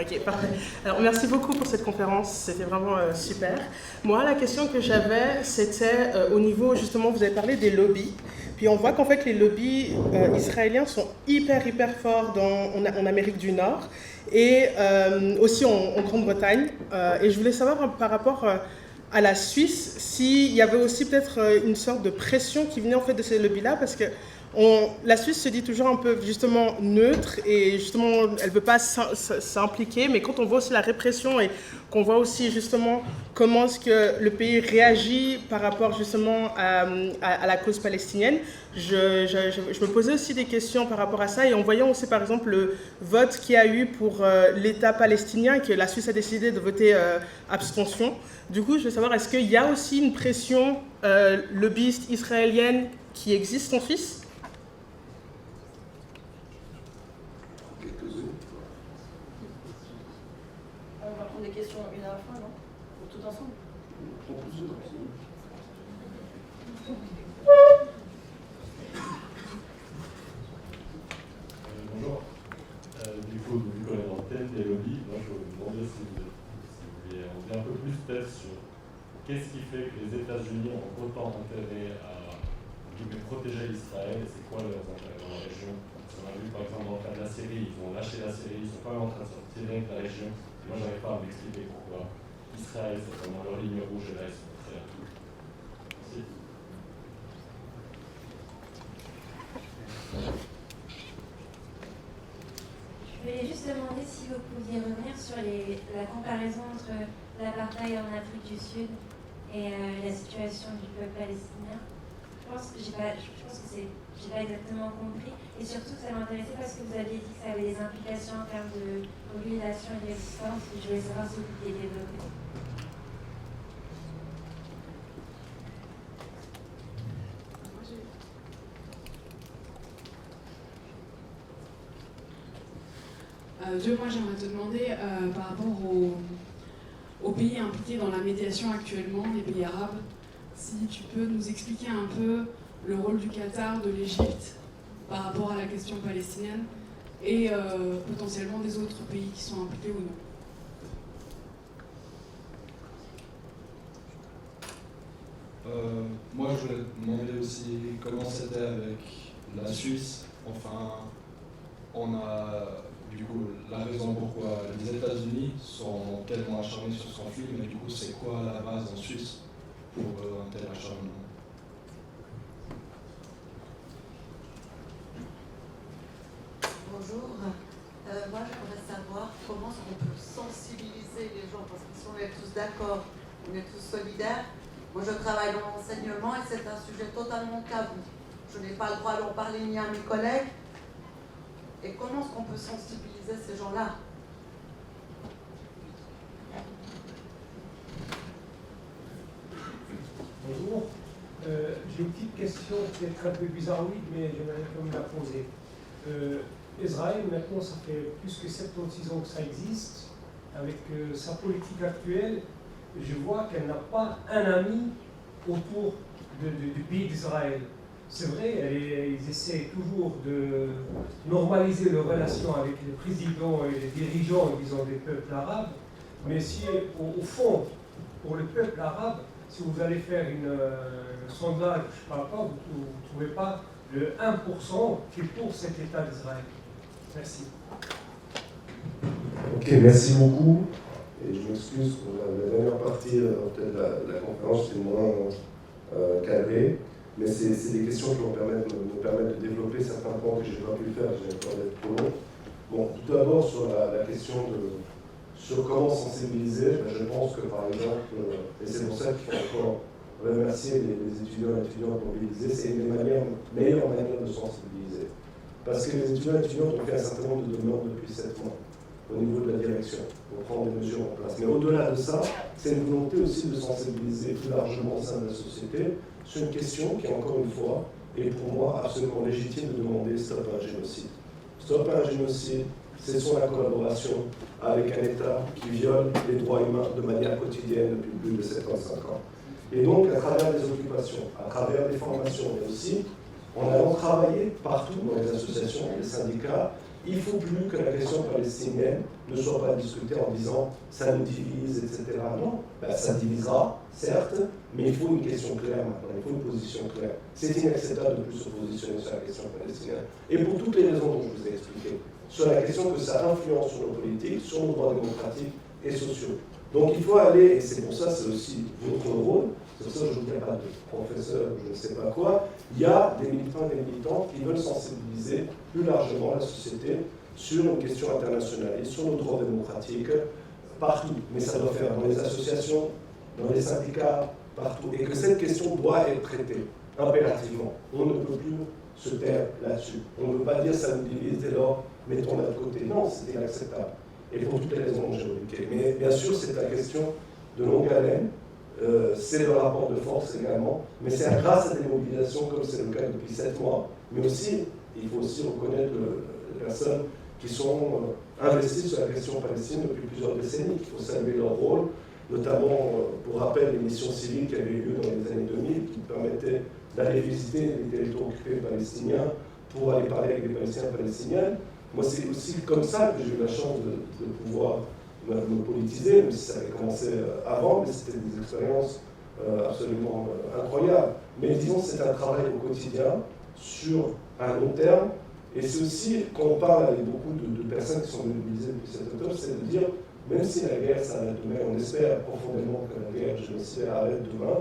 Ok, parfait. Alors, merci beaucoup pour cette conférence, c'était vraiment super. Moi, la question que j'avais, c'était au niveau, justement, vous avez parlé des lobbies. Puis on voit qu'en fait, les lobbies israéliens sont hyper forts en Amérique du Nord et aussi en Grande-Bretagne. Et je voulais savoir par rapport à la Suisse, s'il y avait aussi peut-être une sorte de pression qui venait en fait de ces lobbies-là, parce que la Suisse se dit toujours un peu justement neutre et justement elle ne veut pas s'impliquer, mais quand on voit aussi la répression et qu'on voit aussi justement comment est-ce que le pays réagit par rapport justement à la cause palestinienne, je me posais aussi des questions par rapport à ça, et en voyant aussi par exemple le vote qu'il y a eu pour l'État palestinien et que la Suisse a décidé de voter abstention. Du coup, je veux savoir, est-ce qu'il y a aussi une pression lobbyiste israélienne qui existe en Suisse? On va prendre des questions une à la fois, non? Ou tout ensemble? Bonjour. Du coup, vu qu'on est dans le thème des lobbies, moi je vous demandais si vous vouliez en dire un peu plus peut-être sur qu'est-ce qui fait que les États-Unis ont autant intérêt à protéger Israël et c'est quoi leurs intérêts dans la région. On a vu par exemple dans le cas de la Syrie, ils ont lâché la Syrie, ils sont quand même en train de se retirer de la région. Et moi j'arrive pas à m'expliquer pourquoi Israël c'est vraiment leur ligne rouge et là ils sont prêts à tout. Merci. Je voulais juste demander si vous pouviez revenir sur la comparaison entre l'apartheid en Afrique du Sud et la situation du peuple palestinien. Je pense que j'ai pas exactement compris, et surtout ça m'intéressait parce que vous aviez dit que ça avait des implications en termes de mobilisation et de résistance, et je voulais savoir si vous pouviez développer. Moi j'aimerais te demander par rapport aux pays impliqués dans la médiation actuellement, les pays arabes, si tu peux nous expliquer un peu le rôle du Qatar, de l'Égypte par rapport à la question palestinienne et potentiellement des autres pays qui sont impliqués ou non. Moi, je voulais te demander aussi comment c'était avec la Suisse. Enfin, on a du coup la raison pourquoi les États-Unis sont tellement acharnés sur ce conflit, mais du coup, c'est quoi la base en Suisse pour un tel acharnement? Bonjour. Moi, j'aimerais savoir comment on peut sensibiliser les gens, parce que si on est tous d'accord, on est tous solidaires. Moi, je travaille dans l'enseignement et c'est un sujet totalement tabou. Je n'ai pas le droit d'en parler ni à mes collègues. Et comment est-ce qu'on peut sensibiliser ces gens-là? Bonjour. J'ai une petite question, peut-être un peu bizarroïde, mais j'aimerais quand même la poser. Israël, maintenant, ça fait plus que 76 ans que ça existe. Avec sa politique actuelle, je vois qu'elle n'a pas un ami autour du pays d'Israël. C'est vrai, ils essaient toujours de normaliser leurs relations avec les présidents et les dirigeants, disons, des peuples arabes. Mais si, au fond, pour le peuple arabe, si vous allez faire un sondage, je ne parle pas, vous ne trouvez pas le 1% qui est pour cet État d'Israël. Merci. Ok, merci beaucoup. Et je m'excuse pour la dernière partie de la conférence, c'est moins cadré. Mais c'est des questions qui me permettent de développer certains points que je n'ai pas pu faire, j'ai peur d'être trop long. Bon, tout d'abord, sur la question sur comment sensibiliser, je pense que par exemple, et c'est pour ça qu'il faut encore remercier les étudiants et étudiantes mobilisés, c'est une des meilleures manières de sensibiliser. Parce que les étudiants et étudiantes ont fait un certain nombre de demandes depuis 7 mois au niveau de la direction pour prendre des mesures en place. Mais au-delà de ça, c'est une volonté aussi de sensibiliser plus largement au sein de la société sur une question qui, encore une fois, est pour moi absolument légitime de demander stop à un génocide. Stop à un génocide, cessons la collaboration avec un État qui viole les droits humains de manière quotidienne depuis plus de 75 ans. Et donc, à travers des occupations, à travers des formations, mais aussi en allant travailler partout dans les associations, les syndicats, il ne faut plus que la question palestinienne ne soit pas discutée en disant ça nous divise, etc. Non, ça divisera, certes, mais il faut une question claire maintenant, il faut une position claire. C'est inacceptable de plus se positionner sur la question palestinienne. Et pour toutes les raisons dont je vous ai expliquées, sur la question que ça influence sur nos politiques, sur nos droits démocratiques et sociaux. Donc il faut aller, et c'est pour ça, c'est aussi votre rôle, c'est pour ça que je ne dis pas de professeur, je ne sais pas quoi, il y a des militants et des militantes qui veulent sensibiliser plus largement la société sur une question internationale, sur nos droits démocratiques, partout. Mais ça doit faire dans les associations, dans les syndicats, partout. Et que cette question doit être traitée impérativement. On ne peut plus se taire là-dessus. On ne peut pas dire ça nous divise, dès lors, mettons-la de côté. Non, c'est inacceptable. Et pour toutes les raisons que j'ai évoquées. Mais bien sûr, c'est la question de longue haleine. C'est le rapport de force également, mais c'est grâce à des mobilisations comme c'est le cas depuis 7 mois, mais aussi, il faut aussi reconnaître les personnes qui sont investies sur la question palestinienne depuis plusieurs décennies. Il faut saluer leur rôle, notamment, pour rappel, les missions civiles qui avaient eu lieu dans les années 2000, qui permettaient d'aller visiter les territoires occupés palestiniens pour aller parler avec des Palestiniens et Palestiniennes. Moi, c'est aussi comme ça que j'ai eu la chance de pouvoir me politiser, même si ça avait commencé avant, mais c'était des expériences absolument incroyables. Mais disons, c'est un travail au quotidien, sur un long terme, et c'est aussi, quand on parle avec beaucoup de personnes qui sont mobilisées depuis cet octobre, c'est de dire, même si la guerre s'arrête demain, on espère profondément que la guerre, je l'espère, arrête demain,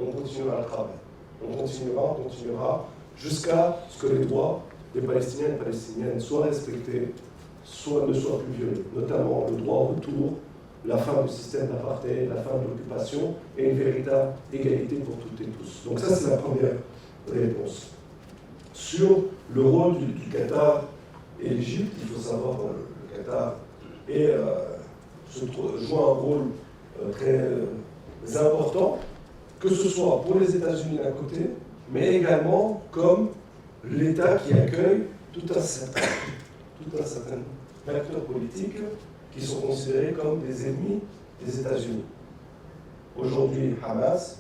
on continuera le travail. On continuera, jusqu'à ce que les droits des Palestiniens et Palestiniennes soient respectés, ne soient plus violés, notamment le droit au retour, la fin du système d'apartheid, la fin de l'occupation et une véritable égalité pour toutes et tous. Donc ça, c'est la première réponse. Sur le rôle du Qatar et l'Égypte, il faut savoir que le Qatar joue un rôle très important, que ce soit pour les États-Unis d'un côté, mais également comme l'État qui accueille tout un certain d'acteurs politiques qui sont considérés comme des ennemis des États-Unis. Aujourd'hui, Hamas,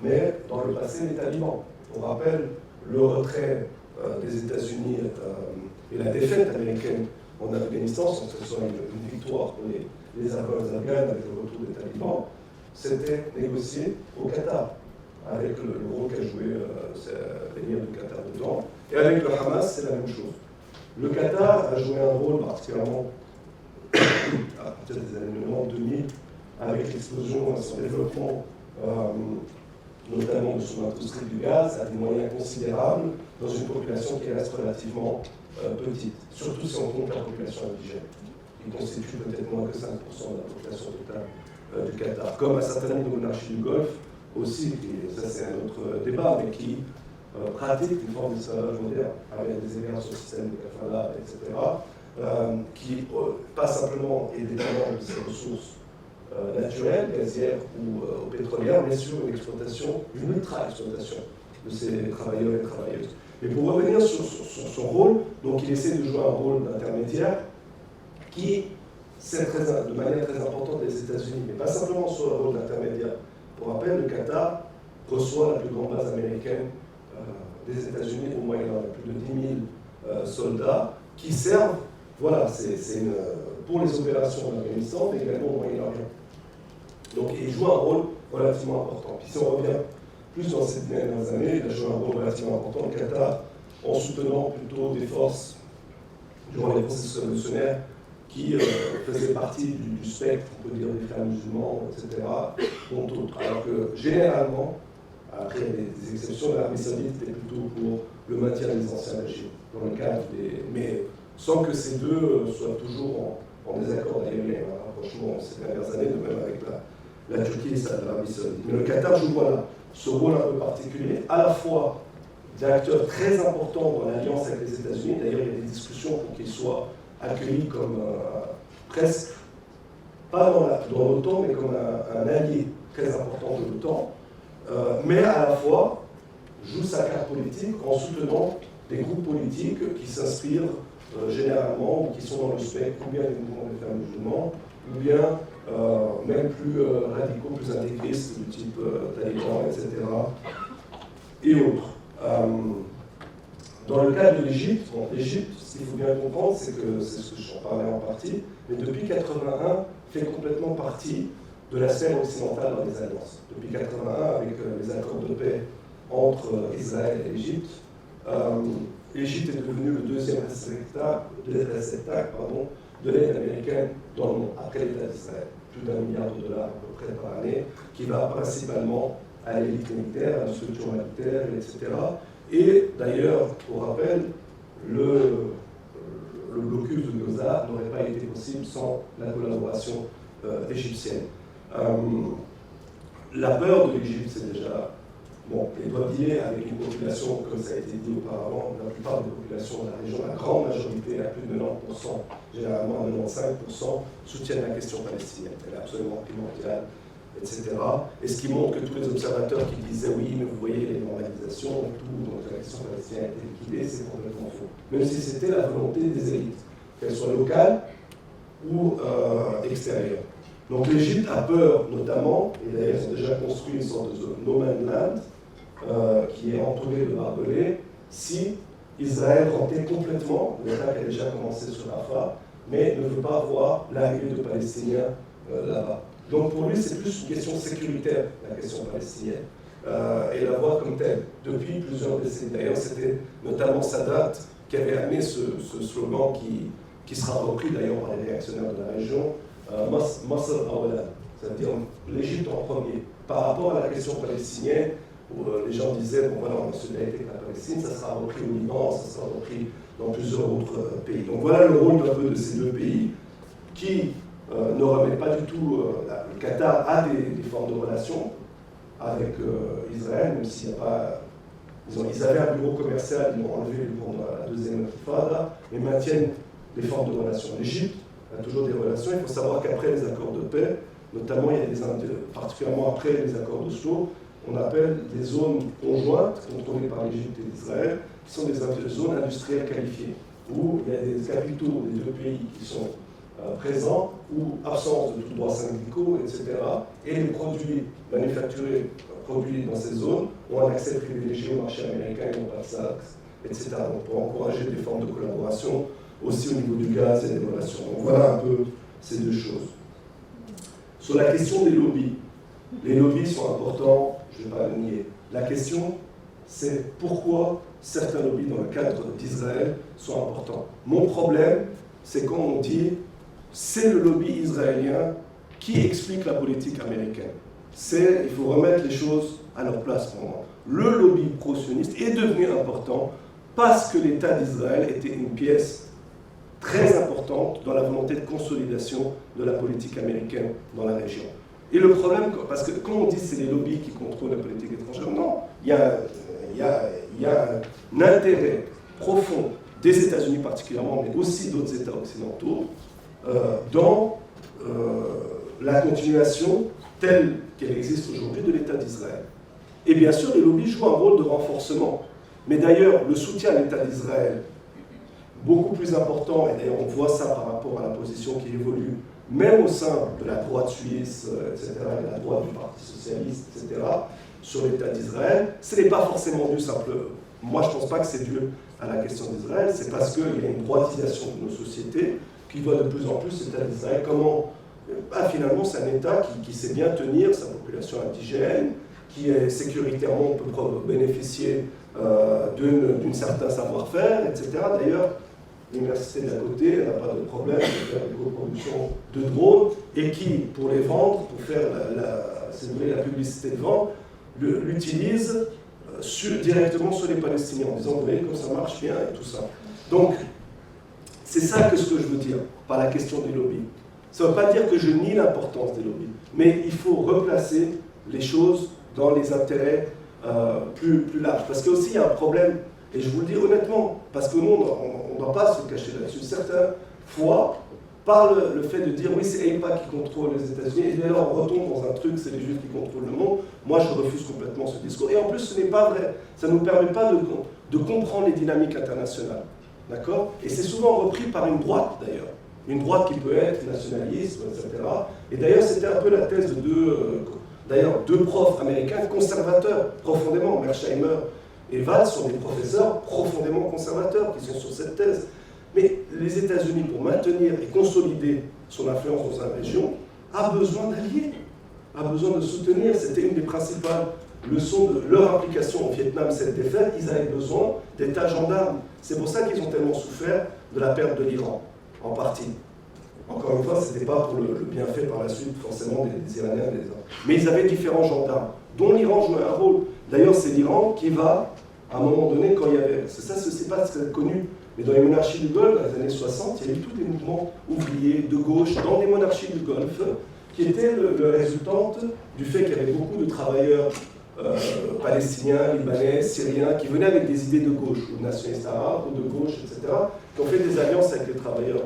mais dans le passé, les talibans. On rappelle le retrait des États-Unis et la défaite américaine en Afghanistan, sans que ce soit une victoire pour les Afghans avec le retour des talibans, c'était négocié au Qatar, avec le rôle qu'a joué l'émir du Qatar dedans. Et avec le Hamas, c'est la même chose. Le Qatar a joué un rôle particulièrement à partir des années 90-2000, avec l'explosion et son développement, notamment de son industrie du gaz, à des moyens considérables dans une population qui reste relativement petite, surtout si on compte la population indigène, qui constitue peut-être moins que 5% de la population totale du Qatar, comme un certain nombre de monarchies du Golfe aussi, ça c'est un autre débat, mais qui pratique une forme d'esclavage moderne, avec des égards sur le système de kafala, etc., qui pas simplement est dépendant de ses ressources naturelles, gazières ou pétrolières, mais sur une exploitation, une ultra-exploitation de ces travailleurs et travailleuses. Mais pour revenir sur son rôle, donc il essaie de jouer un rôle d'intermédiaire qui, c'est de manière très importante des États-Unis, mais pas simplement sur le rôle d'intermédiaire. Pour rappel, le Qatar reçoit la plus grande base américaine des États-Unis au Moyen-Orient, plus de 10 000 soldats qui servent, voilà, pour les opérations en Afghanistan, mais également au Moyen-Orient. Donc il joue un rôle relativement important. Puis si on revient plus dans ces dernières années, il a joué un rôle relativement important, le Qatar, en soutenant plutôt des forces, durant les processus révolutionnaires, qui faisaient partie du spectre, on peut dire, des frères musulmans, etc., dont d'autres. Alors que généralement, après des exceptions, l'Arabie saoudite était plutôt pour le maintien des anciens régimes, dans le cadre mais sans que ces deux soient toujours en désaccord. D'ailleurs, il y a un rapprochement ces dernières années, de même avec la Turquie et l'Arabie saoudite. Mais le Qatar joue ce rôle un peu particulier, à la fois d'acteur très important dans l'alliance avec les États-Unis. D'ailleurs, il y a des discussions pour qu'il soit accueilli comme presque, pas dans l'OTAN, mais comme un allié très important de l'OTAN, mais à la fois joue sa carte politique en soutenant des groupes politiques qui s'inspirent généralement, ou qui sont dans le spectre, ou bien des mouvements des frères musulmans, ou bien même plus radicaux, plus intégristes, du type taliban, etc., et autres. Dans le cas de l'Égypte, ce qu'il faut bien comprendre, c'est ce que j'en parlais en partie, mais depuis 1981, fait complètement partie de la sphère occidentale dans les alliances. Depuis 1981, avec les accords de paix entre Israël et l'Égypte, l'Égypte est devenue le deuxième réceptacle de l'aide américaine dans le monde, après l'État d'Israël. Plus d'$1 milliard à peu près par année, qui va principalement à l'élite militaire, à la structure militaire, etc. Et d'ailleurs, pour rappel, le blocus de Gaza n'aurait pas été possible sans la collaboration égyptienne. La peur de l'Égypte, c'est déjà, bon, elle doit dealer avec une population, comme ça a été dit auparavant, la plupart des populations de la région, la grande majorité, à plus de 90%, généralement 95%, soutiennent la question palestinienne. Elle est absolument primordiale, etc. Et ce qui montre que tous les observateurs qui disaient oui, mais vous voyez les normalisations et tout, donc la question palestinienne a été liquidée, c'est complètement faux. Même si c'était la volonté des élites, qu'elles soient locales ou extérieures. Donc l'Égypte a peur notamment, et d'ailleurs ils ont déjà construit une sorte de no man's land qui est entourée de barbelés, si Israël rentrait complètement, l'attaque a déjà commencé sur Rafah, mais ne veut pas voir l'arrivée de Palestiniens là-bas. Donc pour lui, c'est plus une question sécuritaire, la question palestinienne, et la voit comme telle, depuis plusieurs décennies. D'ailleurs, c'était notamment Sadat qui avait amené ce slogan qui sera repris d'ailleurs par les réactionnaires de la région, Masr Awalan, c'est-à-dire l'Égypte en premier. Par rapport à la question palestinienne, où les gens disaient, bon voilà, on a solidarité avec la Palestine, ça sera repris au Liban, ça sera repris dans plusieurs autres pays. Donc voilà le rôle un peu de ces deux pays qui ne remettent pas du tout. Le Qatar a des formes de relations avec Israël, même s'il n'y a pas. Ils avaient un bureau commercial, ils l'ont enlevé pendant la deuxième intifada, mais maintiennent des formes de relations. L'Égypte a toujours des relations. Il faut savoir qu'après les accords de paix, notamment il y a particulièrement après les accords d'Oslo, on appelle des zones conjointes contrôlées par l'Égypte et l'Israël, qui sont des zones industrielles qualifiées, où il y a des capitaux des deux pays qui sont présents, ou absence de tout droit syndicaux, etc. Et les produits manufacturés, produits dans ces zones, ont un accès privilégié au marché américain, ils n'ont pas de taxes, etc. Donc pour encourager des formes de collaboration, aussi au niveau du gaz et des relations. Donc voilà un peu ces deux choses. Sur la question des lobbies, les lobbies sont importants, je ne vais pas le nier. La question, c'est pourquoi certains lobbies dans le cadre d'Israël sont importants. Mon problème, c'est quand on dit c'est le lobby israélien qui explique la politique américaine. Il faut remettre les choses à leur place pour moi. Le lobby pro-sioniste est devenu important parce que l'État d'Israël était une pièce très importante dans la volonté de consolidation de la politique américaine dans la région. Et le problème, parce que quand on dit que c'est les lobbies qui contrôlent la politique étrangère, non, il y a un intérêt profond des États-Unis particulièrement, mais aussi d'autres États occidentaux, dans la continuation telle qu'elle existe aujourd'hui de l'État d'Israël. Et bien sûr, les lobbies jouent un rôle de renforcement. Mais d'ailleurs, le soutien à l'État d'Israël, beaucoup plus important, et d'ailleurs on voit ça par rapport à la position qui évolue, même au sein de la droite suisse, etc., et de la droite du Parti socialiste, etc., sur l'État d'Israël, ce n'est pas forcément dû simplement. Moi, je ne pense pas que c'est dû à la question d'Israël, c'est parce qu'il y a une droitisation de nos sociétés qui voit de plus en plus l'État d'Israël comment, finalement, c'est un État qui sait bien tenir sa population indigène, qui est sécuritairement peut bénéficier d'un certain savoir-faire, etc. D'ailleurs, l'université d'à côté n'a pas de problème de faire une coproduction de drones et qui, pour les vendre, pour faire la publicité de vente, l'utilise directement sur les Palestiniens en disant, vous voyez, comme ça marche bien et tout ça. Donc, c'est ça ce que je veux dire par la question des lobbies. Ça ne veut pas dire que je nie l'importance des lobbies, mais il faut replacer les choses dans les intérêts plus larges. Parce qu'il y a un problème, et je vous le dis honnêtement, parce que nous, on ne doit pas se cacher là-dessus. Certaines fois, par le fait de dire oui, c'est AIPAC qui contrôle les États-Unis, et dès lors on retombe dans un truc, c'est les Juifs qui contrôlent le monde. Moi, je refuse complètement ce discours. Et en plus, ce n'est pas vrai. Ça ne nous permet pas de comprendre les dynamiques internationales. D'accord ? Et c'est souvent repris par une droite, d'ailleurs. Une droite qui peut être nationaliste, etc. Et d'ailleurs, c'était un peu la thèse de deux profs américains conservateurs, profondément, Mersheimer et Valls sont des professeurs profondément conservateurs qui sont sur cette thèse. Mais les États-Unis, pour maintenir et consolider son influence dans sa région, a besoin d'alliés, a besoin de soutenir. C'était une des principales leçons de leur implication au Vietnam, cette défaite. Ils avaient besoin d'États gendarmes. C'est pour ça qu'ils ont tellement souffert de la perte de l'Iran, en partie. Encore une fois, ce n'était pas pour le bienfait par la suite, forcément, des Iraniens et des Iraniens. Mais ils avaient différents gendarmes, dont l'Iran jouait un rôle. D'ailleurs, c'est l'Iran qui va, à un moment donné, quand il y avait... Ça, c'est pas très connu, mais dans les monarchies du Golfe, dans les années 60, il y a eu tous des mouvements ouvriers de gauche dans les monarchies du Golfe, qui étaient le résultante du fait qu'il y avait beaucoup de travailleurs palestiniens, libanais, syriens, qui venaient avec des idées de gauche, ou nationalistes arabes, ou de gauche, etc., qui ont fait des alliances avec les travailleurs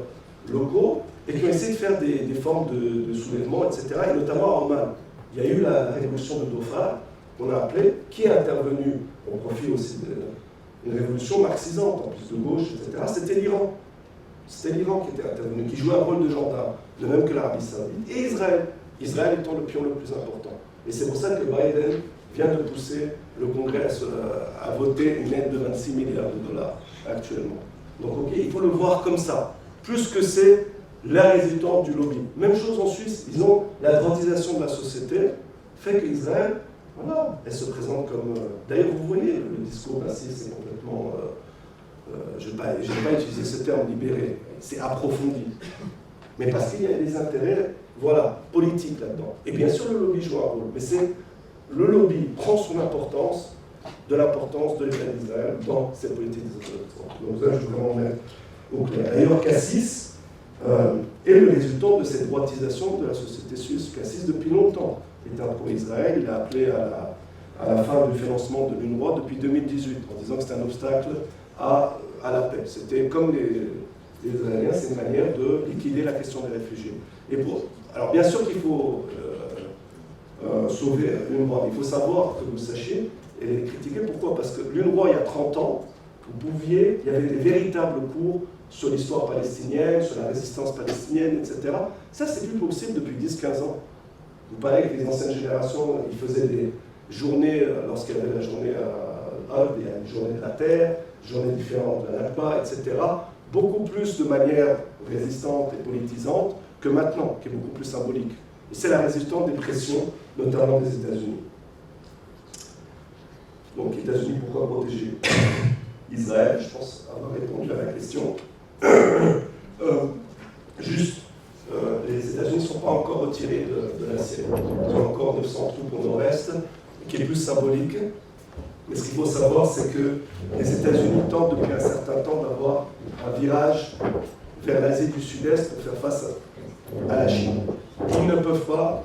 locaux, et qui ont essayé de faire des formes de soulèvement, etc., et notamment à Oman. Il y a eu la révolution de Dhofar, qu'on a appelée, qui est intervenue au profit aussi d'une révolution marxisante, en plus de gauche, etc. C'était l'Iran. C'était l'Iran qui était intervenu, qui jouait un rôle de gendarme, de même que l'Arabie Saoudite, et Israël. Israël étant le pion le plus important. Et c'est pour ça que Biden vient de pousser le Congrès à voter une aide de 26 milliards de dollars actuellement. Donc, ok, il faut le voir comme ça. Plus que c'est la résultante du lobby. Même chose en Suisse, ils ont la droitisation de la société, fait qu'Israël, voilà, elle se présente comme... D'ailleurs, vous voyez, le discours d'Assis, c'est complètement... je n'ai pas utilisé ce terme libéré, c'est approfondi. Mais parce qu'il y a des intérêts, voilà, politiques là-dedans. Et bien sûr, le lobby joue un rôle, mais c'est... Le lobby prend son importance de l'importance de l'État d'Israël dans cette politique des autorités. Donc ça, je voulais vraiment mettre au clair. D'ailleurs, Cassis est le résultat de cette droitisation de la société suisse. Cassis, depuis longtemps, était un pro-Israël. Il a appelé à la fin du financement de l'UNRWA depuis 2018, en disant que c'était un obstacle à la paix. C'était comme les Israéliens, c'est une manière de liquider la question des réfugiés. Alors, bien sûr qu'il faut... sauver l'UNRWA. Il faut savoir, que vous le sachiez, et critiquer. Pourquoi? Parce que l'UNRWA, il y a 30 ans, il y avait des véritables cours sur l'histoire palestinienne, sur la résistance palestinienne, etc. Ça, c'est plus possible depuis 10-15 ans. Vous parlez avec les anciennes générations, ils faisaient des journées, lorsqu'il y avait la journée à il y a une journée de la terre, journée différente de la Nakba, etc. Beaucoup plus de manière résistante et politisante que maintenant, qui est beaucoup plus symbolique. Et c'est la résistance des pressions, notamment des États-Unis. Donc, États-Unis, pourquoi protéger Israël? Je pense avoir répondu à la question. Les États-Unis ne sont pas encore retirés de la Syrie. Ils ont encore 900 troupes au nord-est, qui est plus symbolique. Mais ce qu'il faut savoir, c'est que les États-Unis tentent depuis un certain temps d'avoir un virage vers l'Asie du Sud-Est pour faire face à la Chine. Ils ne peuvent pas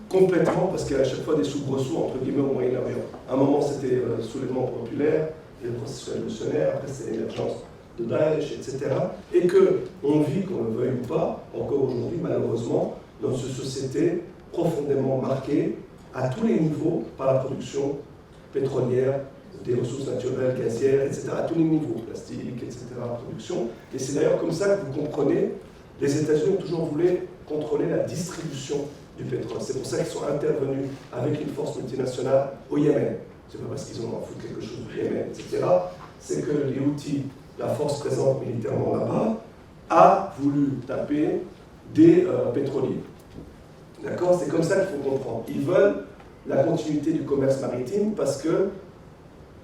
complètement, parce qu'il y a à chaque fois des soubresauts entre guillemets au Moyen-Orient. À un moment, c'était le soulèvement populaire, et le processus révolutionnaire, après c'est l'émergence de Daesh, etc. Et qu'on vit, qu'on le veuille ou pas, encore aujourd'hui, malheureusement, dans une société profondément marquée à tous les niveaux par la production pétrolière, des ressources naturelles, gazières, etc. À tous les niveaux, plastique, etc. production. Et c'est d'ailleurs comme ça que vous comprenez, les États-Unis ont toujours voulu contrôler la distribution du pétrole. C'est pour ça qu'ils sont intervenus avec une force multinationale au Yémen. C'est pas parce qu'ils ont foutu quelque chose du Yémen, etc. C'est que les Houthis, la force présente militairement là-bas, a voulu taper des pétroliers. D'accord? C'est comme ça qu'il faut comprendre. Ils veulent la continuité du commerce maritime parce que,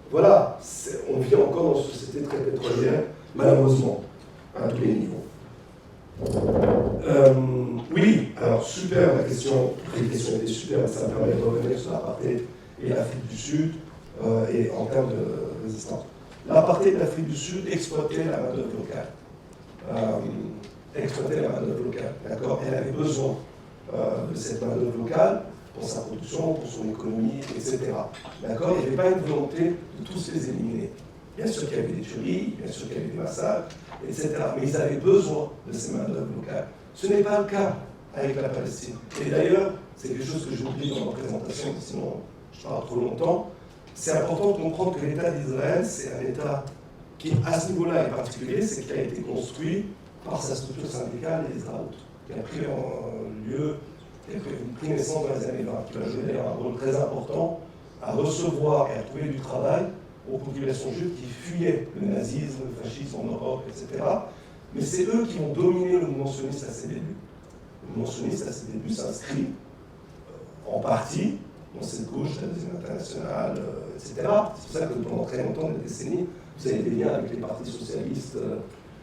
voilà, on vit encore dans une société très pétrolière, malheureusement, à tous les niveaux. Oui, alors super, la question était super, ça me permet de revenir sur l'apartheid et l'Afrique du Sud, et en termes de résistance. L'apartheid de l'Afrique du Sud exploitait la main-d'œuvre locale. D'accord? Elle avait besoin de cette main-d'œuvre locale pour sa production, pour son économie, etc. D'accord? Il n'y avait pas une volonté de tous les éliminer. Bien sûr qu'il y avait des tueries, bien sûr qu'il y avait des massacres, etc. Mais ils avaient besoin de ces main-d'œuvre locales. Ce n'est pas le cas avec la Palestine. Et d'ailleurs, c'est quelque chose que j'oublie dans ma présentation, sinon je parle trop longtemps. C'est important de comprendre que l'État d'Israël, c'est un État qui, à ce niveau-là, est particulier, c'est qu'il a été construit par sa structure syndicale, les Israéliens, qui a pris naissance dans les années 20, qui va jouer d'ailleurs un rôle très important à recevoir et à trouver du travail aux populations juives qui fuyaient le nazisme, le fascisme en Europe, etc. Mais c'est eux qui ont dominé le mouvement sioniste à ses débuts. Le mouvement sioniste à ses débuts s'inscrit en partie dans cette gauche, la deuxième internationale, etc. C'est pour ça que pendant très longtemps, des décennies, vous avez des liens avec les partis socialistes,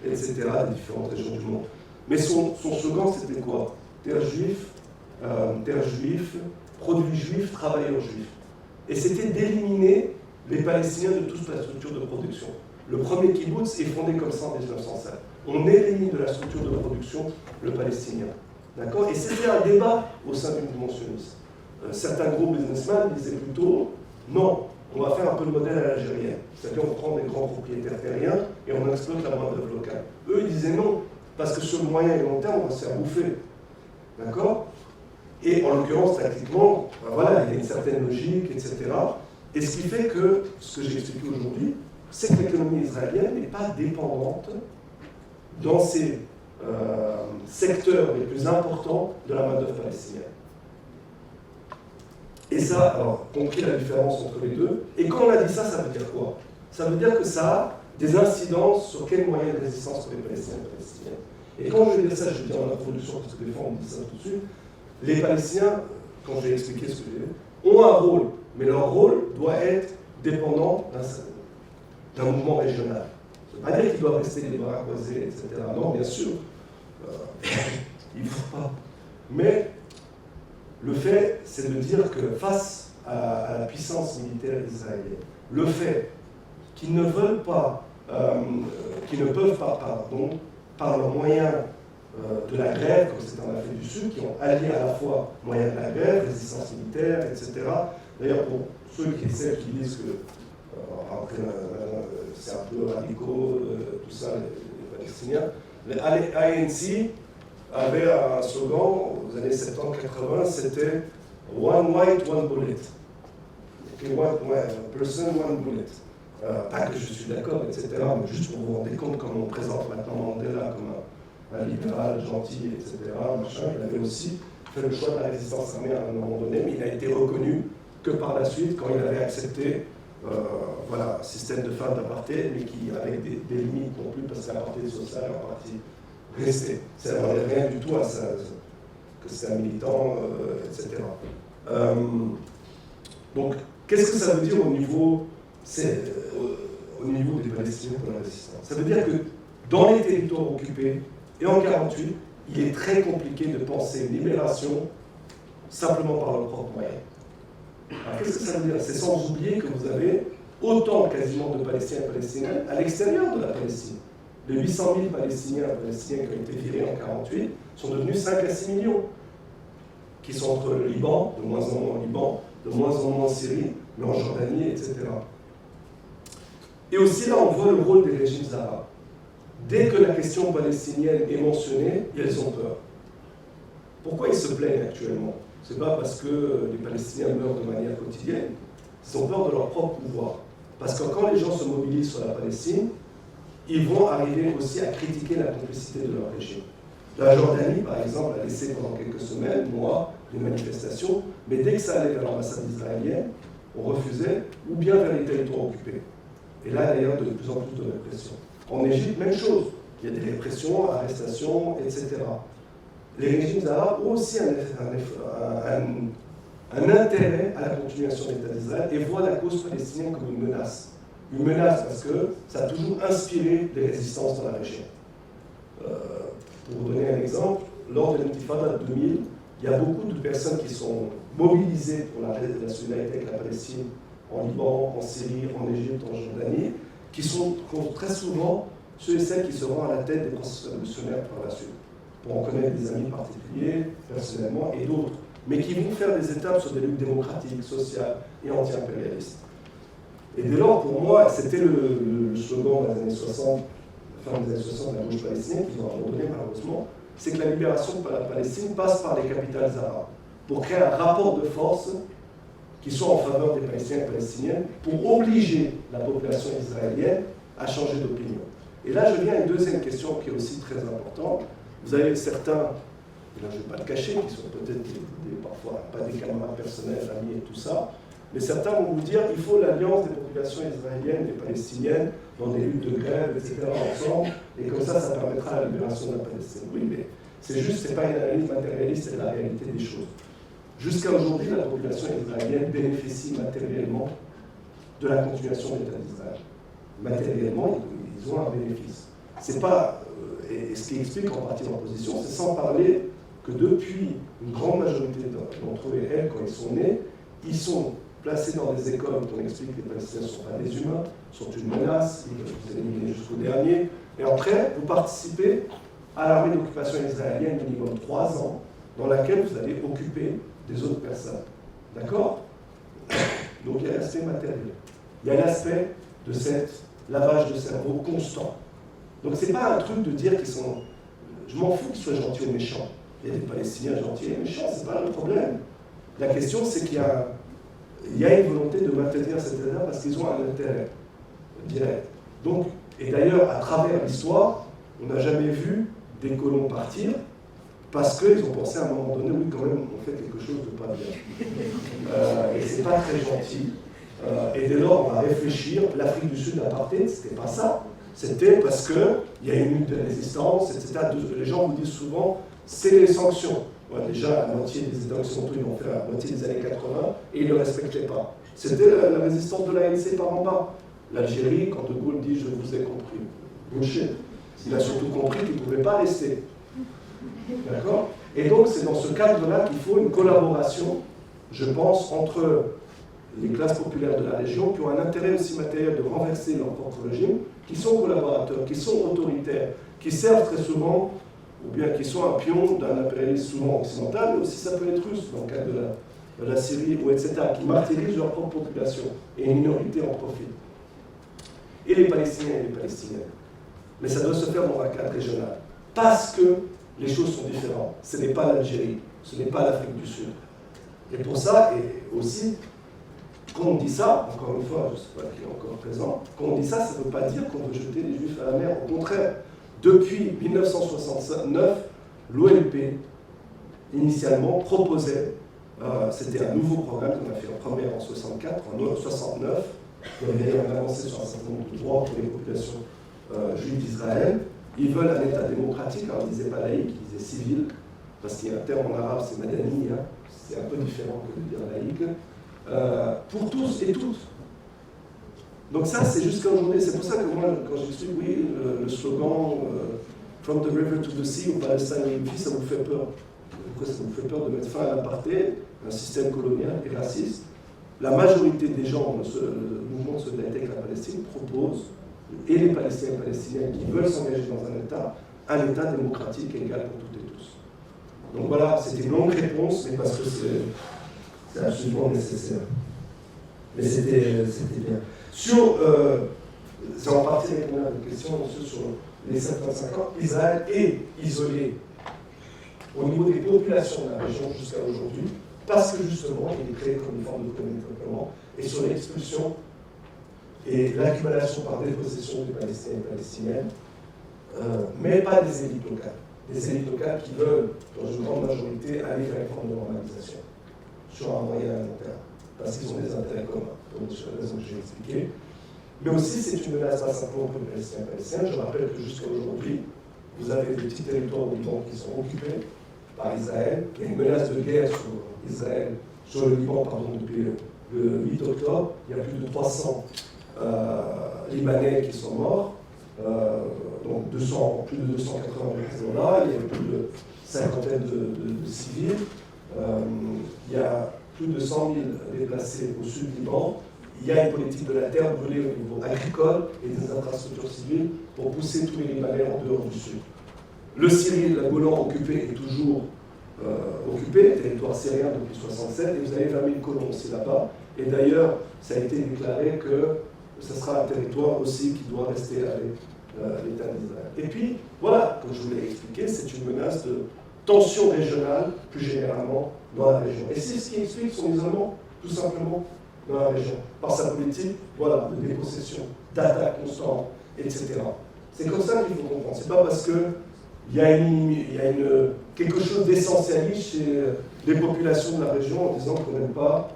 etc., des différentes régions du monde. Mais son slogan, c'était quoi? Terre juive, produits juifs, travailleurs juifs. Et c'était d'éliminer les Palestiniens de toute la structure de production. Le premier kibbutz est fondé comme ça en 1907. On élimine de la structure de production le Palestinien. D'accord? Et c'était un débat au sein du mouvement sioniste. Certains groupes businessmen disaient plutôt non, on va faire un peu le modèle à l'algérienne. C'est-à-dire on prend des grands propriétaires terriens et on exploite la main-d'œuvre locale. Eux, ils disaient non, parce que sur le moyen et long terme, on va se faire bouffer. D'accord? Et en l'occurrence, tactiquement, ben voilà, il y a une certaine logique, etc. Et ce qui fait que, ce que j'ai expliqué aujourd'hui, c'est que l'économie israélienne n'est pas dépendante dans ces secteurs les plus importants de la main-d'œuvre palestinienne. Et ça, alors, compris la différence entre les deux. Et quand on a dit ça, ça veut dire quoi? Ça veut dire que ça a des incidences sur quels moyens de résistance pour les Palestiniens et les Palestiniennes. Et quand je vais dire ça, je vais dire en introduction, parce que des fois on dit ça tout de suite, les Palestiniens, quand je vais expliquer ce que j'ai dit, ont un rôle, mais leur rôle doit être dépendant d'un mouvement régional. Ça ne veut pas dire qu'ils doivent rester les bras croisés, etc. Non, bien sûr, il ne faut pas. Mais le fait, c'est de dire que face à la puissance militaire israélienne, le fait qu'ils ne veulent pas, qu'ils ne peuvent pas, pardon, par leurs moyens de la grève, comme c'est en Afrique du Sud, qui ont allié à la fois moyens de la grève, résistance militaire, etc. D'ailleurs, pour ceux qui disent que c'est un peu radicaux, tout ça, les Palestiniens, l'ANC avait un slogan aux années 70-80, c'était « One white, one bullet ». One person, one bullet. Pas que je suis d'accord, etc., mais juste pour vous rendre compte comment on présente maintenant Mandela comme un libéral gentil, etc. Machin. Il avait aussi fait le choix de la résistance armée à un moment donné, mais il a été reconnu que par la suite, quand il avait accepté voilà, un système de fin d'apartheid, mais qui avait des limites non plus, parce que l'apartheid social est en partie resté. Ça n'enlève rien du tout à ça, que c'est un militant, etc. Donc, qu'est-ce que ça veut dire au niveau des Palestiniens pour la résistance? Ça veut dire que dans les territoires occupés, et en 1948, il est très compliqué de penser une libération simplement par leurs propres moyens. Alors qu'est-ce que ça veut dire? C'est sans oublier que vous avez autant quasiment de Palestiniens et Palestiniennes à l'extérieur de la Palestine. Les 800 000 Palestiniens et Palestiniennes qui ont été virés en 1948 sont devenus 5 à 6 millions, qui sont entre le Liban, de moins en moins au Liban, de moins en moins en Syrie, mais en Jordanie, etc. Et aussi là, on voit le rôle des régimes arabes. Dès que la question palestinienne est mentionnée, ils ont peur. Pourquoi ils se plaignent actuellement? Ce n'est pas parce que les Palestiniens meurent de manière quotidienne, ils ont peur de leur propre pouvoir. Parce que quand les gens se mobilisent sur la Palestine, ils vont arriver aussi à critiquer la complicité de leur régime. La Jordanie, par exemple, a laissé pendant quelques semaines, mois, des manifestations, mais dès que ça allait vers l'ambassade israélienne, on refusait, ou bien vers les territoires occupés. Et là, d'ailleurs, de plus en plus de répression. En Égypte, même chose. Il y a des répressions, arrestations, etc. Les régimes arabes ont aussi un intérêt à la continuation de l'État d'Israël et voient la cause palestinienne comme une menace. Une menace parce que ça a toujours inspiré des résistances dans la région. Pour vous donner un exemple, lors de l'intifada de 2000, il y a beaucoup de personnes qui sont mobilisées pour la solidarité avec la Palestine en Liban, en Syrie, en Égypte, en Jordanie, qui sont très souvent ceux et celles qui seront à la tête des processus révolutionnaires par la suite. Pour en connaître des amis particuliers, personnellement, et d'autres, mais qui vont faire des étapes sur des luttes démocratiques, sociales et anti-impérialistes. Et dès lors, pour moi, c'était le slogan des années 60, fin des années 60 de la gauche palestinienne, qu'ils ont abandonné malheureusement, c'est que la libération de la Palestine passe par les capitales arabes, pour créer un rapport de force qui soit en faveur des Palestiniens et Palestiniennes, pour obliger la population israélienne à changer d'opinion. Et là, je viens à une deuxième question qui est aussi très importante. Vous avez certains, et là je ne vais pas le cacher, qui sont peut-être parfois pas des camarades personnels, amis et tout ça, Mais certains vont vous dire qu'il faut l'alliance des populations israéliennes et palestiniennes dans des luttes de grève, etc. ensemble, et comme ça permettra la libération de la Palestine. Oui, mais c'est juste, c'est pas une analyse matérialiste, c'est la réalité des choses. Jusqu'à aujourd'hui, la population israélienne bénéficie matériellement de la continuation de l'État d'Israël. Matériellement, ils ont un bénéfice. C'est pas, et ce qui explique en partie leur position, c'est sans parler que depuis une grande majorité d'entre eux et elles, quand ils sont nés, ils sont placés dans des écoles où on explique que les Palestiniens ne sont pas des humains, sont une menace, ils peuvent vous éliminer jusqu'au dernier. Et après, vous participez à l'armée d'occupation israélienne minimum 3 ans, dans laquelle vous allez occuper des autres personnes. D'accord? Donc il y a l'aspect matériel. Il y a l'aspect de cet lavage de cerveau constant. Donc c'est pas un truc de dire qu'ils sont... Je m'en fous qu'ils soient gentils ou méchants. Il y a des Palestiniens gentils et méchants, c'est pas le problème. La question c'est qu'il y a une volonté de maintenir cet état parce qu'ils ont un intérêt direct. Donc, et d'ailleurs, à travers l'histoire, on n'a jamais vu des colons partir parce qu'ils ont pensé à un moment donné, oui, quand même, on fait quelque chose de pas bien. Et c'est pas très gentil. Et dès lors, on va réfléchir. L'Afrique du Sud, l'apartheid, c'était pas ça. C'était parce qu'il y a une lutte de résistance, etc. Les gens vous disent souvent, c'est les sanctions. Ouais, déjà, la moitié des États occidentaux, ils l'ont fait à la moitié des années 80 et ils ne le respectaient pas. C'était la résistance de l'ANC par en bas. L'Algérie, quand De Gaulle dit « je vous ai compris », bullshit. Il a surtout compris qu'il ne pouvait pas rester. D'accord? Et donc, c'est dans ce cadre-là qu'il faut une collaboration, je pense, entre les classes populaires de la région qui ont un intérêt aussi matériel de renverser leur propre régime, qui sont collaborateurs, qui sont autoritaires, qui servent très souvent, ou bien qui sont un pion d'un impérialisme souvent occidental, mais aussi ça peut être russe, dans le cas de la Syrie, ou etc., qui martyrisent leur propre population, et une minorité en profite. Et les Palestiniens et les Palestiniennes. Mais ça doit se faire dans un cadre régional, parce que les choses sont différentes. Ce n'est pas l'Algérie, ce n'est pas l'Afrique du Sud. Et pour ça, et aussi, quand on dit ça, encore une fois, je ne sais pas qui est encore présent, quand on dit ça, ça ne veut pas dire qu'on veut jeter les Juifs à la mer. Au contraire, depuis 1969, l'OLP, initialement, proposait, c'était un nouveau programme qu'on a fait en première en 64, en 1969, il y avait une avancée sur un certain nombre de droits pour les populations juives d'Israël. Ils veulent un État démocratique, alors ils ne disaient pas laïque, ils disaient civil, parce qu'il y a un terme en arabe, c'est madani, hein, c'est un peu différent que de dire laïque. Pour tous et toutes. Donc ça, c'est jusqu'à aujourd'hui. C'est pour ça que moi, quand j'explique, oui, le slogan From the river to the sea, ou Palestine will be, ça vous fait peur. Pourquoi ça vous fait peur de mettre fin à l'apartheid, un système colonial et raciste? La majorité des gens de ce mouvement de solidarité avec la Palestine proposent, et les Palestiniens et les Palestiniennes qui veulent s'engager dans un État démocratique égal pour toutes et tous. Donc voilà, c'était une longue réponse, mais parce que c'est absolument nécessaire. Mais c'était bien. C'est en partie les premières questions, sur les 75 ans. Israël est isolé au niveau des populations de la région jusqu'à aujourd'hui, parce que justement, il est créé comme une forme de communement, et sur l'expulsion et l'accumulation par dépossession des Palestiniens et Palestiniennes, mais pas des élites locales. Des élites locales qui veulent, dans une grande majorité, aller vers une forme de normalisation sur un moyen et un long terme, parce qu'ils ont des intérêts communs, pour les raisons que j'ai expliquées. Mais aussi, c'est une menace pas simplement pour les Palestiniens et Palestiniens. Je rappelle que jusqu'à aujourd'hui, vous avez des petits territoires au Liban qui sont occupés par Israël. Il y a une menace de guerre sur le Liban, depuis le 8 octobre. Il y a plus de 300 Libanais qui sont morts. Donc plus de 280 Hezbollah, il y a plus de cinquantaine de civils. Il y a plus de 100 000 déplacés au sud du Liban. Il y a une politique de la terre brûlée au niveau agricole et des infrastructures civiles pour pousser tous les Libanais en dehors du sud. Le Syrie, la Golan occupée est toujours occupé, territoire syrien depuis 1967, et vous avez 20 000 colons aussi là-bas. Et d'ailleurs, ça a été déclaré que ce sera un territoire aussi qui doit rester avec l'État d'Israël. Et puis, voilà, comme je vous l'ai expliqué, c'est une menace de tension régionale, plus généralement, dans la région. Et c'est ce qui explique son isolement, tout simplement, dans la région, par sa politique, voilà, de dépossession, d'attaque constante, etc. C'est comme ça qu'il faut comprendre. C'est pas parce qu'il y a quelque chose d'essentialiste chez les populations de la région en disant qu'on n'aime pas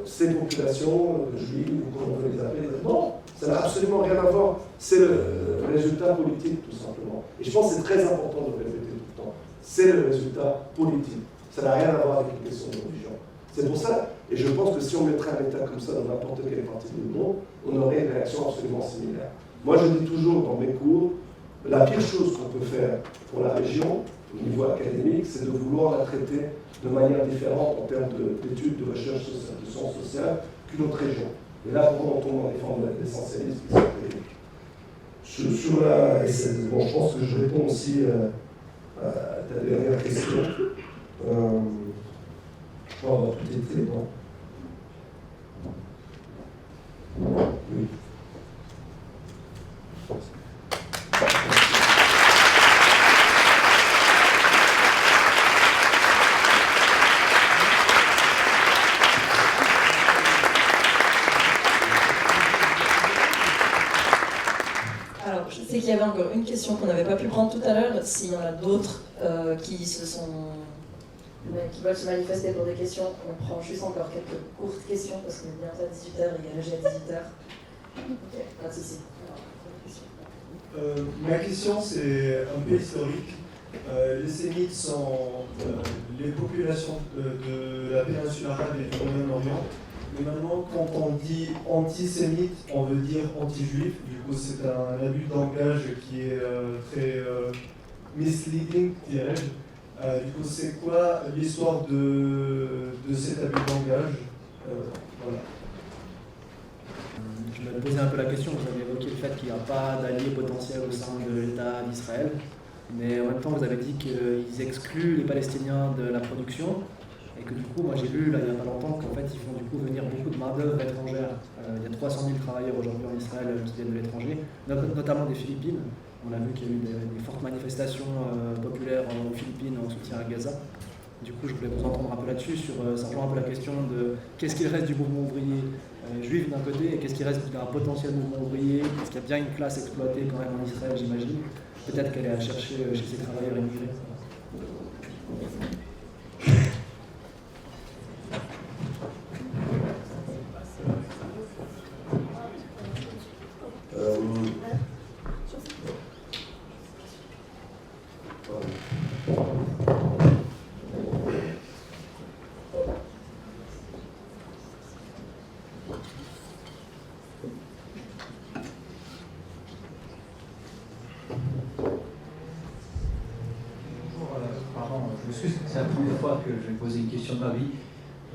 ces populations juives, ou comme on veut les appeler. Non, ça n'a absolument rien à voir. C'est le résultat politique, tout simplement. Et je pense que c'est très important de le répéter tout le temps. C'est le résultat politique. Ça n'a rien à voir avec une question de religion. C'est pour ça, et je pense que si on mettrait un État comme ça dans n'importe quelle partie du monde, on aurait une réaction absolument similaire. Moi, je dis toujours dans mes cours, la pire chose qu'on peut faire pour la région, au niveau académique, c'est de vouloir la traiter de manière différente en termes d'études, de recherche sociale, de sciences sociales, qu'une autre région. Et là, pour moi, on tombe dans les formes d'essentialisme qui sont académiques. Sur la, bon, je pense que je réponds aussi à ta dernière question. Je crois avoir tout été, non? Oui. Alors, je sais qu'il y avait encore une question qu'on n'avait pas pu prendre tout à l'heure. S'il y en a d'autres qui veulent se manifester pour des questions, on prend juste encore quelques courtes questions parce qu'on est bientôt à 18h et il y a le jet à 18h. Ok, pas de souci. Ma question, c'est un peu historique. Les Sémites sont les populations de la péninsule arabe et du Moyen-Orient. Mais maintenant, quand on dit antisémite, on veut dire anti-juif. Du coup, c'est un abus de langage qui est très misleading, dirais-je. Du coup, c'est quoi l'histoire de cet abus de langage? Voilà. Je me posais un peu la question, vous avez évoqué le fait qu'il n'y a pas d'alliés potentiels au sein de l'État d'Israël, mais en même temps vous avez dit qu'ils excluent les Palestiniens de la production, et que du coup, moi j'ai lu là, il n'y a pas longtemps qu'en fait ils font du coup venir beaucoup de main-d'œuvre étrangère. Il y a 300 000 travailleurs aujourd'hui en Israël qui viennent de l'étranger, notamment des Philippines. On a vu qu'il y a eu des fortes manifestations populaires aux Philippines en soutien à Gaza. Du coup, je voulais vous entendre un peu là-dessus, sur simplement un peu la question de qu'est-ce qu'il reste du mouvement ouvrier juif d'un côté et qu'est-ce qu'il reste d'un potentiel mouvement ouvrier. Est-ce qu'il y a bien une classe exploitée quand même en Israël, j'imagine. Peut-être qu'elle est à chercher chez ces travailleurs immigrés. C'est la première fois que je vais poser une question de ma vie.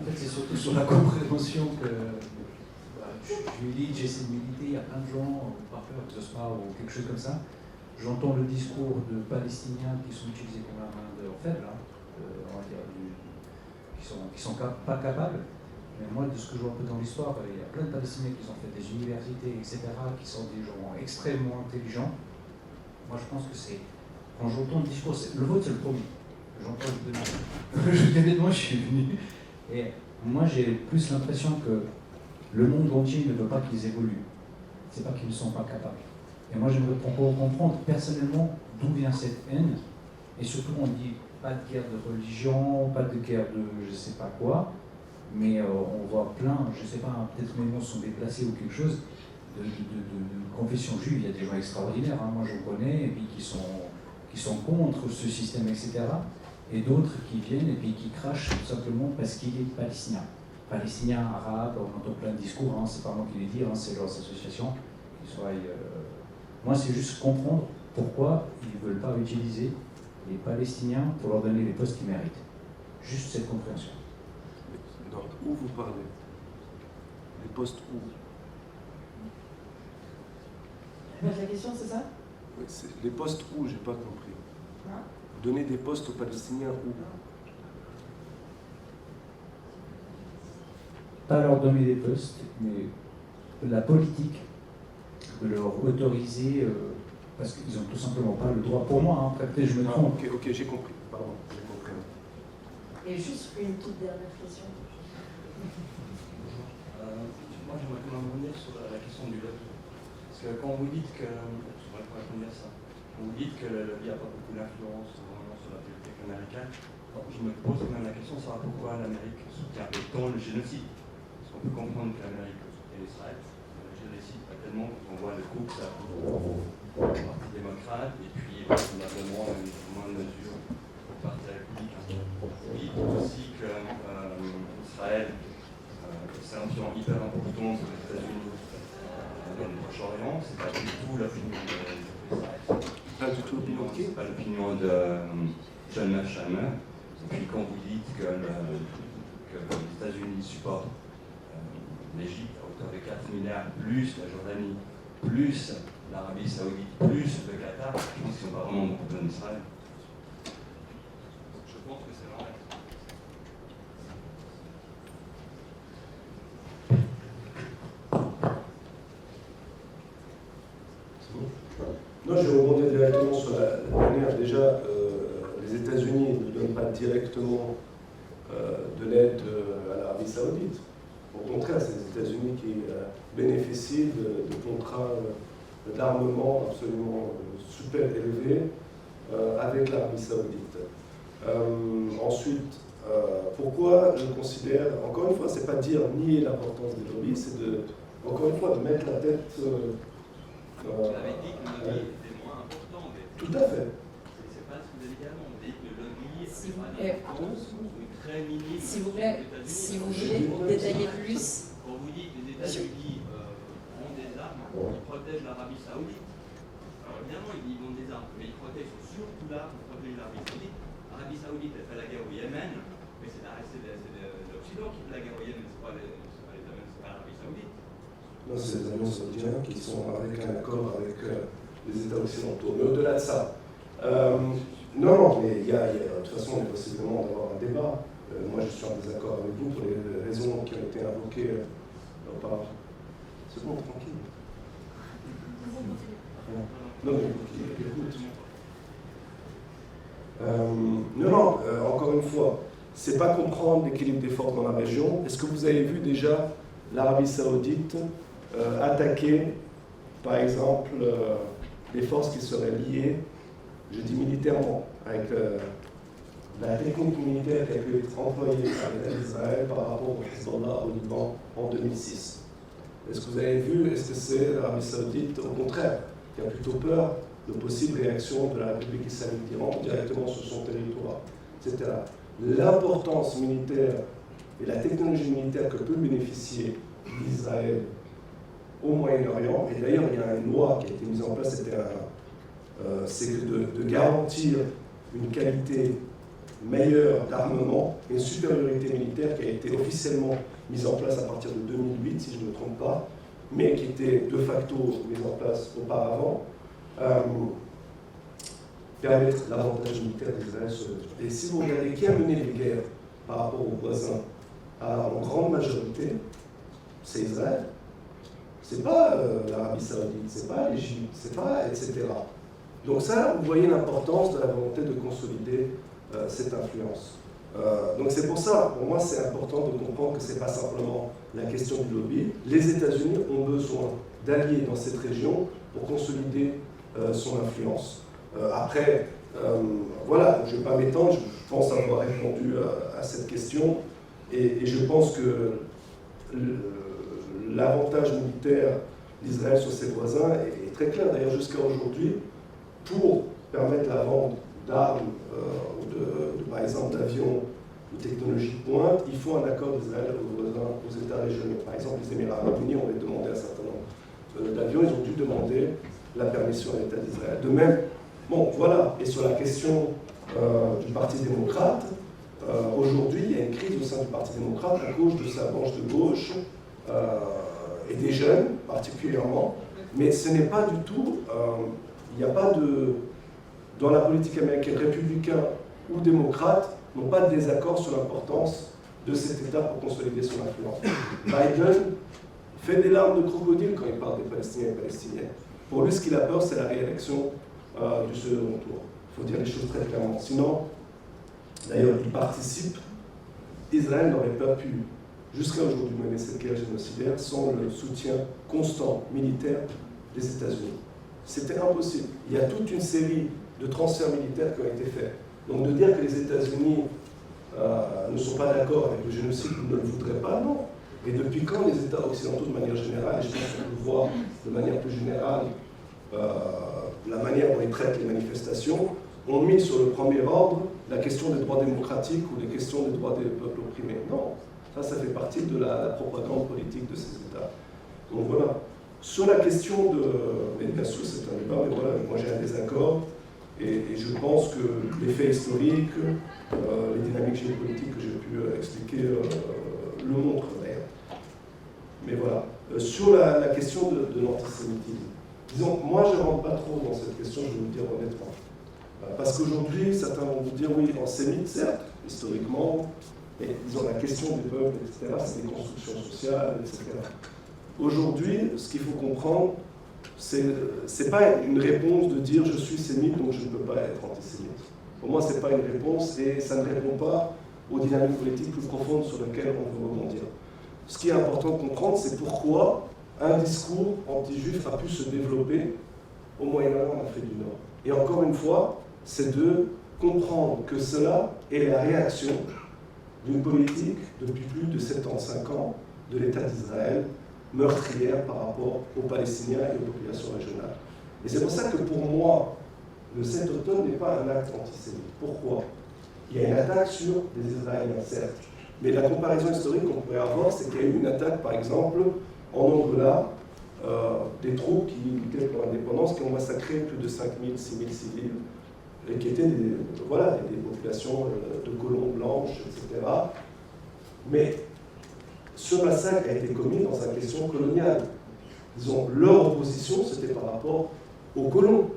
En fait, c'est surtout sur la compréhension que je milite, j'essaie de militer, il y a plein de gens, par peur que ce soit ou quelque chose comme ça. J'entends le discours de Palestiniens qui sont utilisés comme un main-d'œuvre faible, on va dire, qui sont pas capables. Mais moi, de ce que je vois un peu dans l'histoire, il y a plein de Palestiniens qui ont fait des universités, etc., qui sont des gens extrêmement intelligents. Moi, je pense que c'est, quand j'entends le discours, le vote, c'est le premier. J'entends le deuxième. Moi, je suis venu. Et moi, j'ai plus l'impression que le monde entier ne veut pas qu'ils évoluent. C'est pas qu'ils ne sont pas capables. Et moi, j'aimerais comprendre personnellement d'où vient cette haine. Et surtout, on dit pas de guerre de religion, pas de guerre de je sais pas quoi. Mais on voit plein, je sais pas, peut-être mes mots sont déplacés ou quelque chose, de confession juive. Il y a des gens extraordinaires, hein, moi je connais, et puis qui sont contre ce système, etc. Et d'autres qui viennent et puis qui crachent tout simplement parce qu'il est palestinien. Palestinien, arabe, on entend plein de discours, hein, c'est pas moi qui les dis, hein, c'est leurs associations. Moi, c'est juste comprendre pourquoi ils ne veulent pas utiliser les Palestiniens pour leur donner les postes qu'ils méritent. Juste cette compréhension. Donc, où vous parlez? Les postes où? La question, c'est ça? Oui, les postes où? J'ai pas compris. Hein? Donner des postes aux Palestiniens où? Pas leur donner des postes, mais la politique, de leur autoriser, parce qu'ils n'ont tout simplement pas le droit. Pour moi, hein, après peut-être je me trompe. Ok, j'ai compris. Pardon, j'ai compris. Et juste une toute dernière question. Moi, j'aimerais quand même revenir sur la question du lobby. Parce que quand vous dites que, j'aimerais pas répondre à ça, quand vous dites que le lobby n'a pas beaucoup d'influence vraiment sur la politique américaine, je me pose quand même la question de savoir pourquoi l'Amérique soutient autant le génocide. Parce qu'on peut comprendre que l'Amérique veut soutenir Israël. Je ne les cite pas tellement quand on voit le couple au Parti démocrate et puis probablement dans une moindre mesure au Parti républicain. Oui, aussi que Israël, c'est un pion hyper important aux États-Unis dans le Proche-Orient, c'est pas du tout l'opinion d'Israël. Pas du tout l'opinion de qui? C'est pas l'opinion de John Mearsheimer. Et puis quand vous dites que les États-Unis supportent l'Égypte à hauteur de 4 milliards, plus la Jordanie, plus l'Arabie Saoudite, plus le Qatar, je pense qu'ils n'ont pas vraiment beaucoup besoin d'Israël. Je pense que c'est vrai. Non, je vais rebondir directement sur la manière. Déjà, les États-Unis ne donnent pas directement de l'aide à l'Arabie Saoudite. Au contraire, c'est les États-Unis qui bénéficient de contrats d'armement absolument super élevés avec l'Arabie Saoudite. Ensuite, pourquoi je considère, encore une fois, c'est pas dire nier l'importance des lobbies, c'est encore une fois de mettre la tête. Vous avez dit que le lobby était moins important. Mais tout à fait. C'est pas ce que vous avez dit avant. Vous dites que le lobby Si vous a plaît, une importance très minime. S'il vous plaît, si vous voulez détailler plus. Quand vous dites que les États-Unis ont des armes, ils protègent l'Arabie Saoudite. Alors évidemment, ils vendent des armes, mais ils protègent surtout là pour protéger l'Arabie Saoudite. L'Arabie Saoudite, elle fait la guerre au Yémen, mais c'est l'Occident qui fait la guerre au Yémen, c'est pas l'Arabie Saoudite. Non, c'est les avions saoudiens qui sont avec un accord avec les États occidentaux. Mais au-delà de ça, non, mais il y a de toute façon, il est possiblement d'avoir un débat. Moi, je suis en désaccord avec vous pour les raisons qui ont été invoquées auparavant. C'est bon, tranquille. Non, écoute. Non, encore une fois, c'est pas comprendre l'équilibre des forces dans la région. Est-ce que vous avez vu déjà l'Arabie Saoudite attaquer, par exemple, les forces qui seraient liées, je dis militairement, avec la technique militaire qui a pu être employée par l'État d'Israël par rapport au Hezbollah au Liban en 2006. Est-ce que vous avez vu, est-ce que c'est l'Arabie Saoudite, au contraire, qui a plutôt peur de possibles réactions de la République islamique d'Iran directement sur son territoire, etc. L'importance militaire et la technologie militaire que peut bénéficier d'Israël au Moyen-Orient, et d'ailleurs il y a une loi qui a été mise en place, c'est de garantir une qualité meilleure d'armement et une supériorité militaire qui a été officiellement mise en place à partir de 2008, si je ne me trompe pas, mais qui était de facto mise en place auparavant, permettre l'avantage militaire d'Israël sur le territoire. Et si vous regardez qui a mené les guerres par rapport aux voisins, en grande majorité, c'est Israël. C'est pas l'Arabie Saoudite, c'est pas l'Égypte, c'est pas etc. Donc ça, vous voyez l'importance de la volonté de consolider cette influence. Donc c'est pour ça, pour moi, c'est important de comprendre que c'est pas simplement la question du lobby. Les États-Unis ont besoin d'alliés dans cette région pour consolider son influence. Après, voilà, je ne vais pas m'étendre, je pense avoir répondu à cette question, et je pense que l'avantage militaire d'Israël sur ses voisins est très clair. D'ailleurs, jusqu'à aujourd'hui, pour permettre la vente d'armes, par exemple d'avions de technologie de pointe, il faut un accord d'Israël aux voisins, aux États régionaux. Par exemple, les Émirats arabes unis ont demandé un certain nombre d'avions, ils ont dû demander la permission à l'État d'Israël. De même, bon, voilà. Et sur la question du Parti démocrate, aujourd'hui, il y a une crise au sein du Parti démocrate à cause de sa branche de gauche et des jeunes particulièrement. Mais ce n'est pas du tout, il n'y a pas de, dans la politique américaine, républicain ou démocrate, n'ont pas de désaccord sur l'importance de cet État pour consolider son influence. Biden fait des larmes de crocodile quand il parle des Palestiniens et Palestiniennes. Pour lui, ce qu'il a peur, c'est la réélection du second tour. Il faut dire les choses très clairement. Sinon, d'ailleurs, il participe. Israël n'aurait pas pu, jusqu'à aujourd'hui, mener cette guerre génocidaire sans le soutien constant militaire des États-Unis. C'était impossible. Il y a toute une série de transferts militaires qui ont été faits. Donc de dire que les États-Unis ne sont pas d'accord avec le génocide ou ne le voudraient pas, non. Et depuis quand les États occidentaux, de manière générale, et je pense qu'on peut voir de manière plus générale la manière dont ils traitent les manifestations, ont mis sur le premier ordre la question des droits démocratiques ou les questions des droits des peuples opprimés. Non, ça fait partie de la propagande politique de ces États. Donc voilà. Sur la question de... Mais bien sûr, c'est un débat, mais voilà, moi j'ai un désaccord, et je pense que les faits historiques, les dynamiques géopolitiques que j'ai pu expliquer le montrent d'ailleurs. Mais voilà. Sur la question de l'antisémitisme, disons, moi je ne rentre pas trop dans cette question, je vais vous le dire honnêtement. Parce qu'aujourd'hui, certains vont vous dire, oui, antisémite, certes, historiquement, mais disons, la question des peuples, etc., c'est des constructions sociales, etc. Aujourd'hui, ce qu'il faut comprendre, c'est pas une réponse de dire je suis sémite donc je ne peux pas être antisémite. Pour moi, c'est pas une réponse et ça ne répond pas aux dynamiques politiques plus profondes sur lesquelles on veut rebondir. Ce qui est important de comprendre, c'est pourquoi un discours anti-juif a pu se développer au Moyen-Orient en Afrique du Nord. Et encore une fois, c'est de comprendre que cela est la réaction d'une politique depuis plus de 75 ans de l'État d'Israël, meurtrière par rapport aux Palestiniens et aux populations régionales. Et c'est pour ça que pour moi, le 7 octobre n'est pas un acte antisémite. Pourquoi? Il y a une attaque sur des Israéliens, certes. Mais la comparaison historique qu'on pourrait avoir, c'est qu'il y a eu une attaque, par exemple, en Angola, des troupes qui luttaient pour l'indépendance, qui ont massacré plus de 5 000, 6 000 civils, et qui étaient des populations de colons blanches, etc. Mais ce massacre a été commis dans une question coloniale. Disons, leur opposition, c'était par rapport aux colons.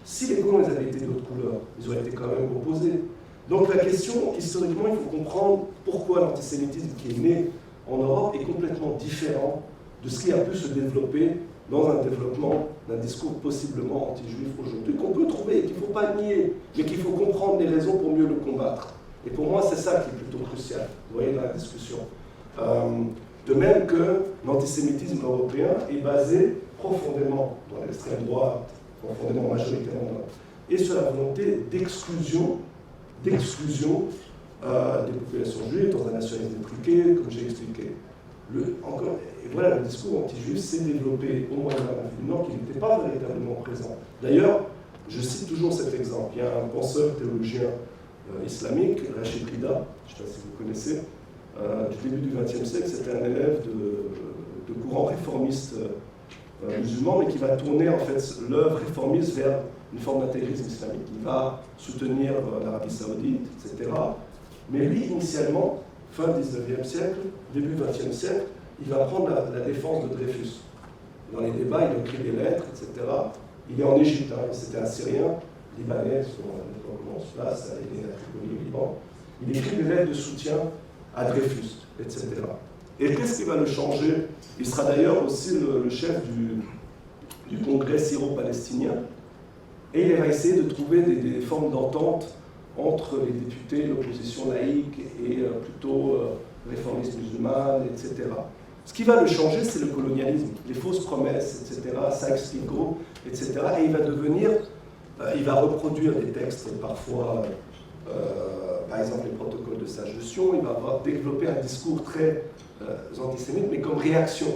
Si les colons avaient été d'autres couleurs, ils auraient été quand même opposés. Donc la question, historiquement, il faut comprendre pourquoi l'antisémitisme qui est né en Europe est complètement différent de ce qui a pu se développer dans un développement d'un discours possiblement anti-juif aujourd'hui, qu'on peut trouver et qu'il ne faut pas nier, mais qu'il faut comprendre les raisons pour mieux le combattre. Et pour moi, c'est ça qui est plutôt crucial, vous voyez, dans la discussion. De même que l'antisémitisme européen est basé profondément dans l'extrême droite, profondément majoritairement, et sur la volonté d'exclusion des populations juives dans un nationalisme étriqué, comme j'ai expliqué. Et voilà, le discours anti-juif s'est développé au Moyen-Orient du Nord qui n'était pas véritablement présent. D'ailleurs, je cite toujours cet exemple. Il y a un penseur théologien islamique, Rachid Rida, je ne sais pas si vous connaissez, du début du XXe siècle, c'était un élève de courant réformiste musulman, mais qui va tourner en fait l'œuvre réformiste vers une forme d'intégrisme islamique. Il va soutenir l'Arabie Saoudite, etc. Mais lui, initialement, fin 19e siècle, début 20e siècle, il va prendre la défense de Dreyfus. Dans les débats, il écrit des lettres, etc. Il est en Égypte, hein, c'était un Syrien, Libanais, comment on se place, il est à Tripoli, au Liban. Il écrit des lettres de soutien à Dreyfus, etc. Et qu'est-ce qui va le changer? Il sera d'ailleurs aussi le chef du congrès syro-palestinien, et il va essayer de trouver des formes d'entente entre les députés, l'opposition laïque et plutôt réformiste musulmane, etc. Ce qui va le changer, c'est le colonialisme, les fausses promesses, etc., Sykes-Picot, etc. Et il va devenir, il va reproduire des textes parfois, par exemple les protocoles de Sage-de-Sion, il va développer un discours très antisémite, mais comme réaction.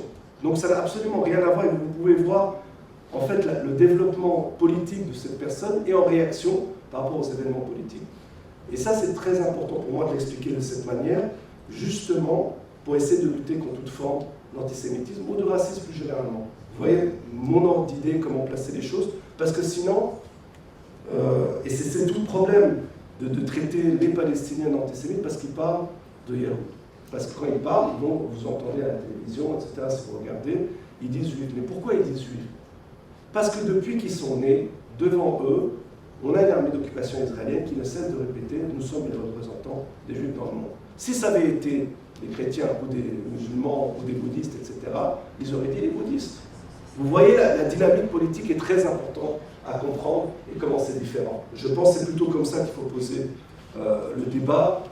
Donc ça n'a absolument rien à voir, et vous pouvez voir en fait le développement politique de cette personne est en réaction par rapport aux événements politiques. Et ça, c'est très important pour moi de l'expliquer de cette manière, justement pour essayer de lutter contre toute forme d'antisémitisme ou de racisme plus généralement. Vous voyez mon ordre d'idée, comment placer les choses, parce que sinon, et c'est tout le problème de traiter les Palestiniens d'antisémites parce qu'ils parlent de Yahoo. Parce que quand ils parlent, vous entendez à la télévision, etc., si vous regardez, ils disent juifs. Mais pourquoi ils disent juifs? Parce que depuis qu'ils sont nés, devant eux, on a une armée d'occupation israélienne qui ne cesse de répéter « nous sommes les représentants des juifs dans le monde ». Si ça avait été des chrétiens ou des musulmans ou des bouddhistes, etc., ils auraient dit les bouddhistes. Vous voyez, la dynamique politique est très importante à comprendre et comment c'est différent. Je pense que c'est plutôt comme ça qu'il faut poser le débat.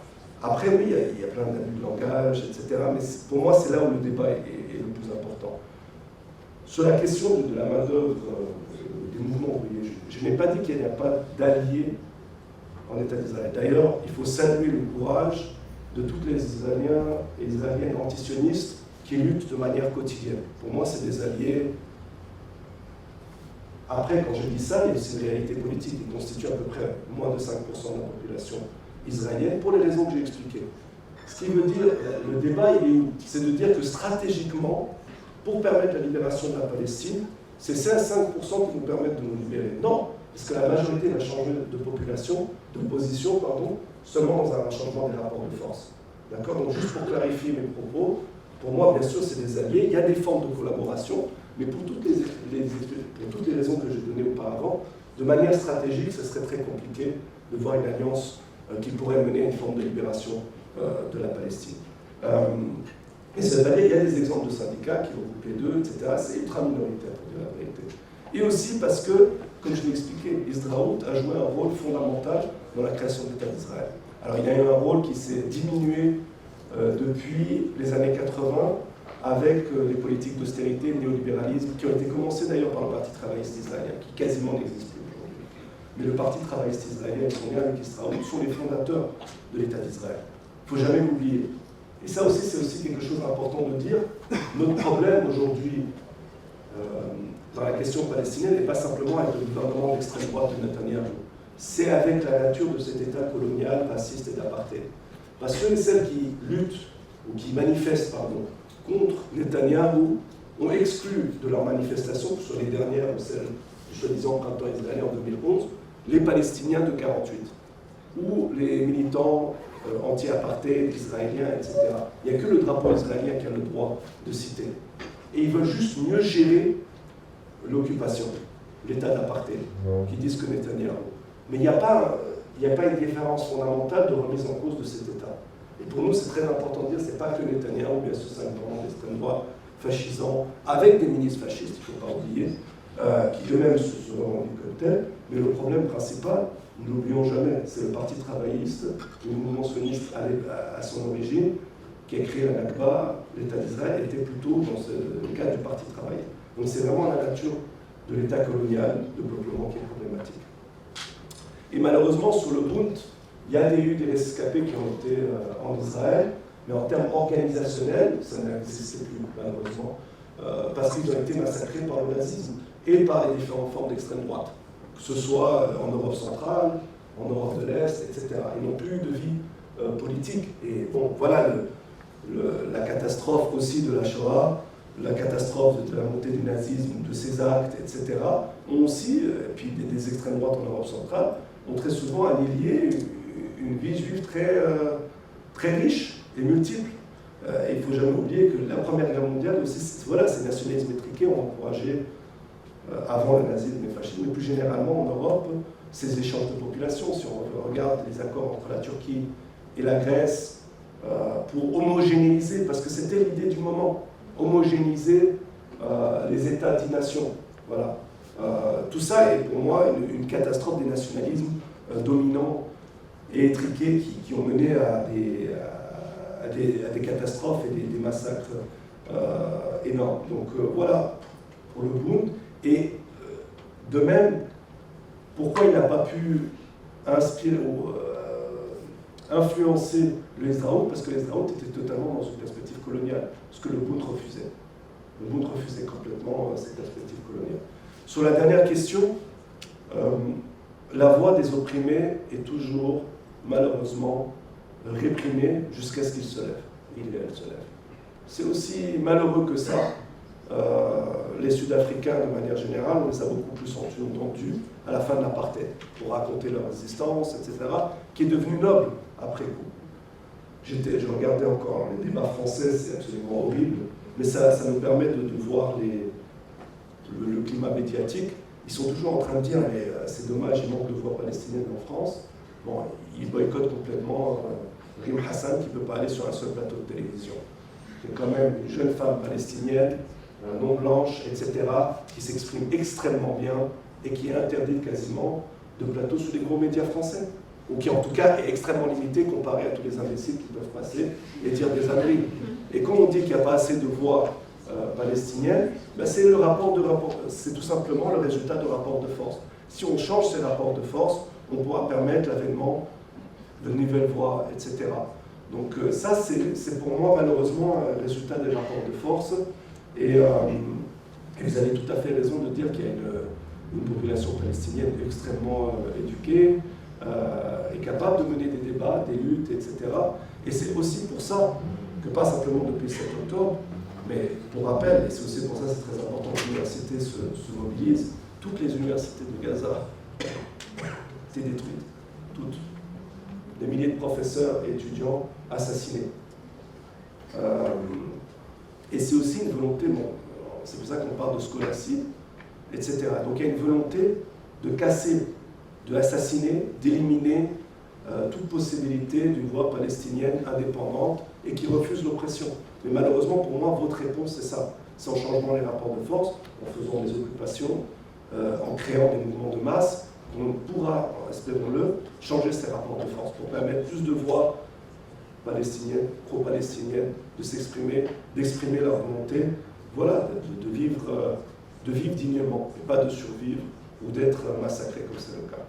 Après, oui, il y a plein d'abus de langage, etc., mais pour moi, c'est là où le débat est le plus important. Sur la question de la main-d'œuvre des mouvements ouvriers, je n'ai pas dit qu'il n'y a pas d'alliés en État d'Israël. D'ailleurs, il faut saluer le courage de tous les Israéliens et Israéliennes antisionistes qui luttent de manière quotidienne. Pour moi, c'est des alliés. Après, quand je dis ça, il y a aussi une réalité politique. Ils constituent à peu près moins de 5% de la population israélienne, pour les raisons que j'ai expliquées. Ce qui veut dire, le débat, il est où? C'est de dire que stratégiquement, pour permettre la libération de la Palestine, c'est ces 5% qui nous permettent de nous libérer. Non, parce que la majorité va changer de position, seulement dans un changement des rapports de force. D'accord? Donc juste pour clarifier mes propos, pour moi, bien sûr, c'est des alliés. Il y a des formes de collaboration, mais pour toutes les raisons que j'ai données auparavant, de manière stratégique, ce serait très compliqué de voir une alliance qui pourrait mener à une forme de libération de la Palestine. Et cette année, il y a des exemples de syndicats qui regroupent les deux, etc. C'est ultra minoritaire, pour dire la vérité. Et aussi parce que, comme je l'ai expliqué, Israël a joué un rôle fondamental dans la création de l'État d'Israël. Alors il y a eu un rôle qui s'est diminué depuis les années 80 avec les politiques d'austérité, le néolibéralisme, qui ont été commencées d'ailleurs par le Parti travailliste israélien, qui quasiment n'existe plus aujourd'hui. Mais le Parti travailliste israélien et son lien avec Israël sont les fondateurs de l'État d'Israël. Il ne faut jamais l'oublier. Et ça aussi, c'est aussi quelque chose d'important de dire. Notre problème aujourd'hui dans la question palestinienne n'est pas simplement avec le gouvernement d'extrême droite de Netanyahou. C'est avec la nature de cet État colonial, raciste et d'apartheid. Parce que celles qui luttent, ou qui manifestent, contre Netanyahou, ont exclu de leurs manifestations, que ce soit les dernières ou celles du soi-disant printemps israélien en 2011, les Palestiniens de 48, ou les militants anti-apartheid israéliens, etc. Il n'y a que le drapeau israélien qui a le droit de citer. Et ils veulent juste mieux gérer l'occupation, l'état d'apartheid, qui disent que Netanyahou. Mais il n'y a pas une différence fondamentale de remise en cause de cet État. Et pour nous, c'est très important de dire, c'est pas que Netanyahou, bien sûr, c'est un gouvernement d'extrême droite fascisant, avec des ministres fascistes, il ne faut pas oublier, qui eux-mêmes se revendiquent comme tels. Mais le problème principal, nous ne l'oublions jamais, c'est le Parti travailliste, le mouvement sioniste à son origine, qui a créé la Nakba, l'État d'Israël, était plutôt dans le cadre du Parti travailliste. Donc c'est vraiment la nature de l'État colonial, de peuplement qui est problématique. Et malheureusement, sous le Bund, il y a eu des rescapés qui ont été en Israël, mais en termes organisationnels, ça n'existait plus, malheureusement, parce qu'ils ont été massacrés par le nazisme et par les différentes formes d'extrême droite, que ce soit en Europe centrale, en Europe de l'Est, etc. Ils n'ont plus eu de vie politique. Et bon, voilà la catastrophe aussi de la Shoah, la catastrophe de la montée du nazisme, de ses actes, etc., ont aussi, et puis des extrêmes droites en Europe centrale, ont très souvent annihilé une vie juive très riche et multiple. Et il ne faut jamais oublier que la Première Guerre mondiale aussi, voilà, ces nationalismes étriqués ont encouragé, avant le nazisme et le fascisme, mais plus généralement en Europe, ces échanges de population. Si on regarde les accords entre la Turquie et la Grèce, pour homogénéiser, parce que c'était l'idée du moment, homogénéiser les États dits nations. Voilà. Tout ça est pour moi une catastrophe des nationalismes dominants et étriqués qui ont mené à des catastrophes et des massacres énormes. Donc voilà pour le Bund. Et de même, pourquoi il n'a pas pu inspirer ou influencer les Israéliens? Parce que les Israéliens étaient totalement dans une perspective coloniale, ce que le Bund refusait. Le Bund refusait complètement cette perspective coloniale. Sur la dernière question, la voix des opprimés est toujours, malheureusement, réprimée jusqu'à ce qu'ils se lèvent. Elle se lève. C'est aussi malheureux que ça. Les Sud-Africains, de manière générale, on les a beaucoup plus entendus à la fin de l'apartheid, pour raconter leur résistance, etc., qui est devenue noble après coup. Je regardais encore les débats français, c'est absolument horrible, mais ça nous permet de voir le climat médiatique. Ils sont toujours en train de dire, mais c'est dommage, il manque de voix palestiniennes en France. Bon, ils boycottent complètement Rim Hassan, qui ne peut pas aller sur un seul plateau de télévision. C'est quand même une jeune femme palestinienne, non blanche, etc., qui s'exprime extrêmement bien et qui est interdite quasiment de plateau sous les gros médias français, ou qui en tout cas est extrêmement limitée comparé à tous les imbéciles qui peuvent passer et dire des âneries. Et quand on dit qu'il n'y a pas assez de voix palestiniennes, ben c'est c'est tout simplement le résultat de rapports de force. Si on change ces rapports de force, on pourra permettre l'avènement de nouvelles voix, etc. Donc ça, c'est pour moi malheureusement un résultat des rapports de force. Et vous avez tout à fait raison de dire qu'il y a une population palestinienne extrêmement éduquée, est capable de mener des débats, des luttes, etc. Et c'est aussi pour ça que, pas simplement depuis le 7 octobre, mais pour rappel, et c'est aussi pour ça que c'est très important que l'université se mobilise, toutes les universités de Gaza étaient détruites, toutes. Des milliers de professeurs et étudiants assassinés. Et c'est aussi une volonté, bon, c'est pour ça qu'on parle de scolarship, etc. Donc il y a une volonté de casser, d'assassiner, d'éliminer toute possibilité d'une voix palestinienne indépendante et qui refuse l'oppression. Mais malheureusement, pour moi, votre réponse, c'est ça. C'est en changeant les rapports de force, en faisant des occupations, en créant des mouvements de masse, qu'on pourra, espérons-le, changer ces rapports de force pour permettre plus de voix palestiniennes, pro-palestiniennes, de s'exprimer, d'exprimer leur volonté, voilà, de vivre dignement, et pas de survivre ou d'être massacré comme c'est le cas.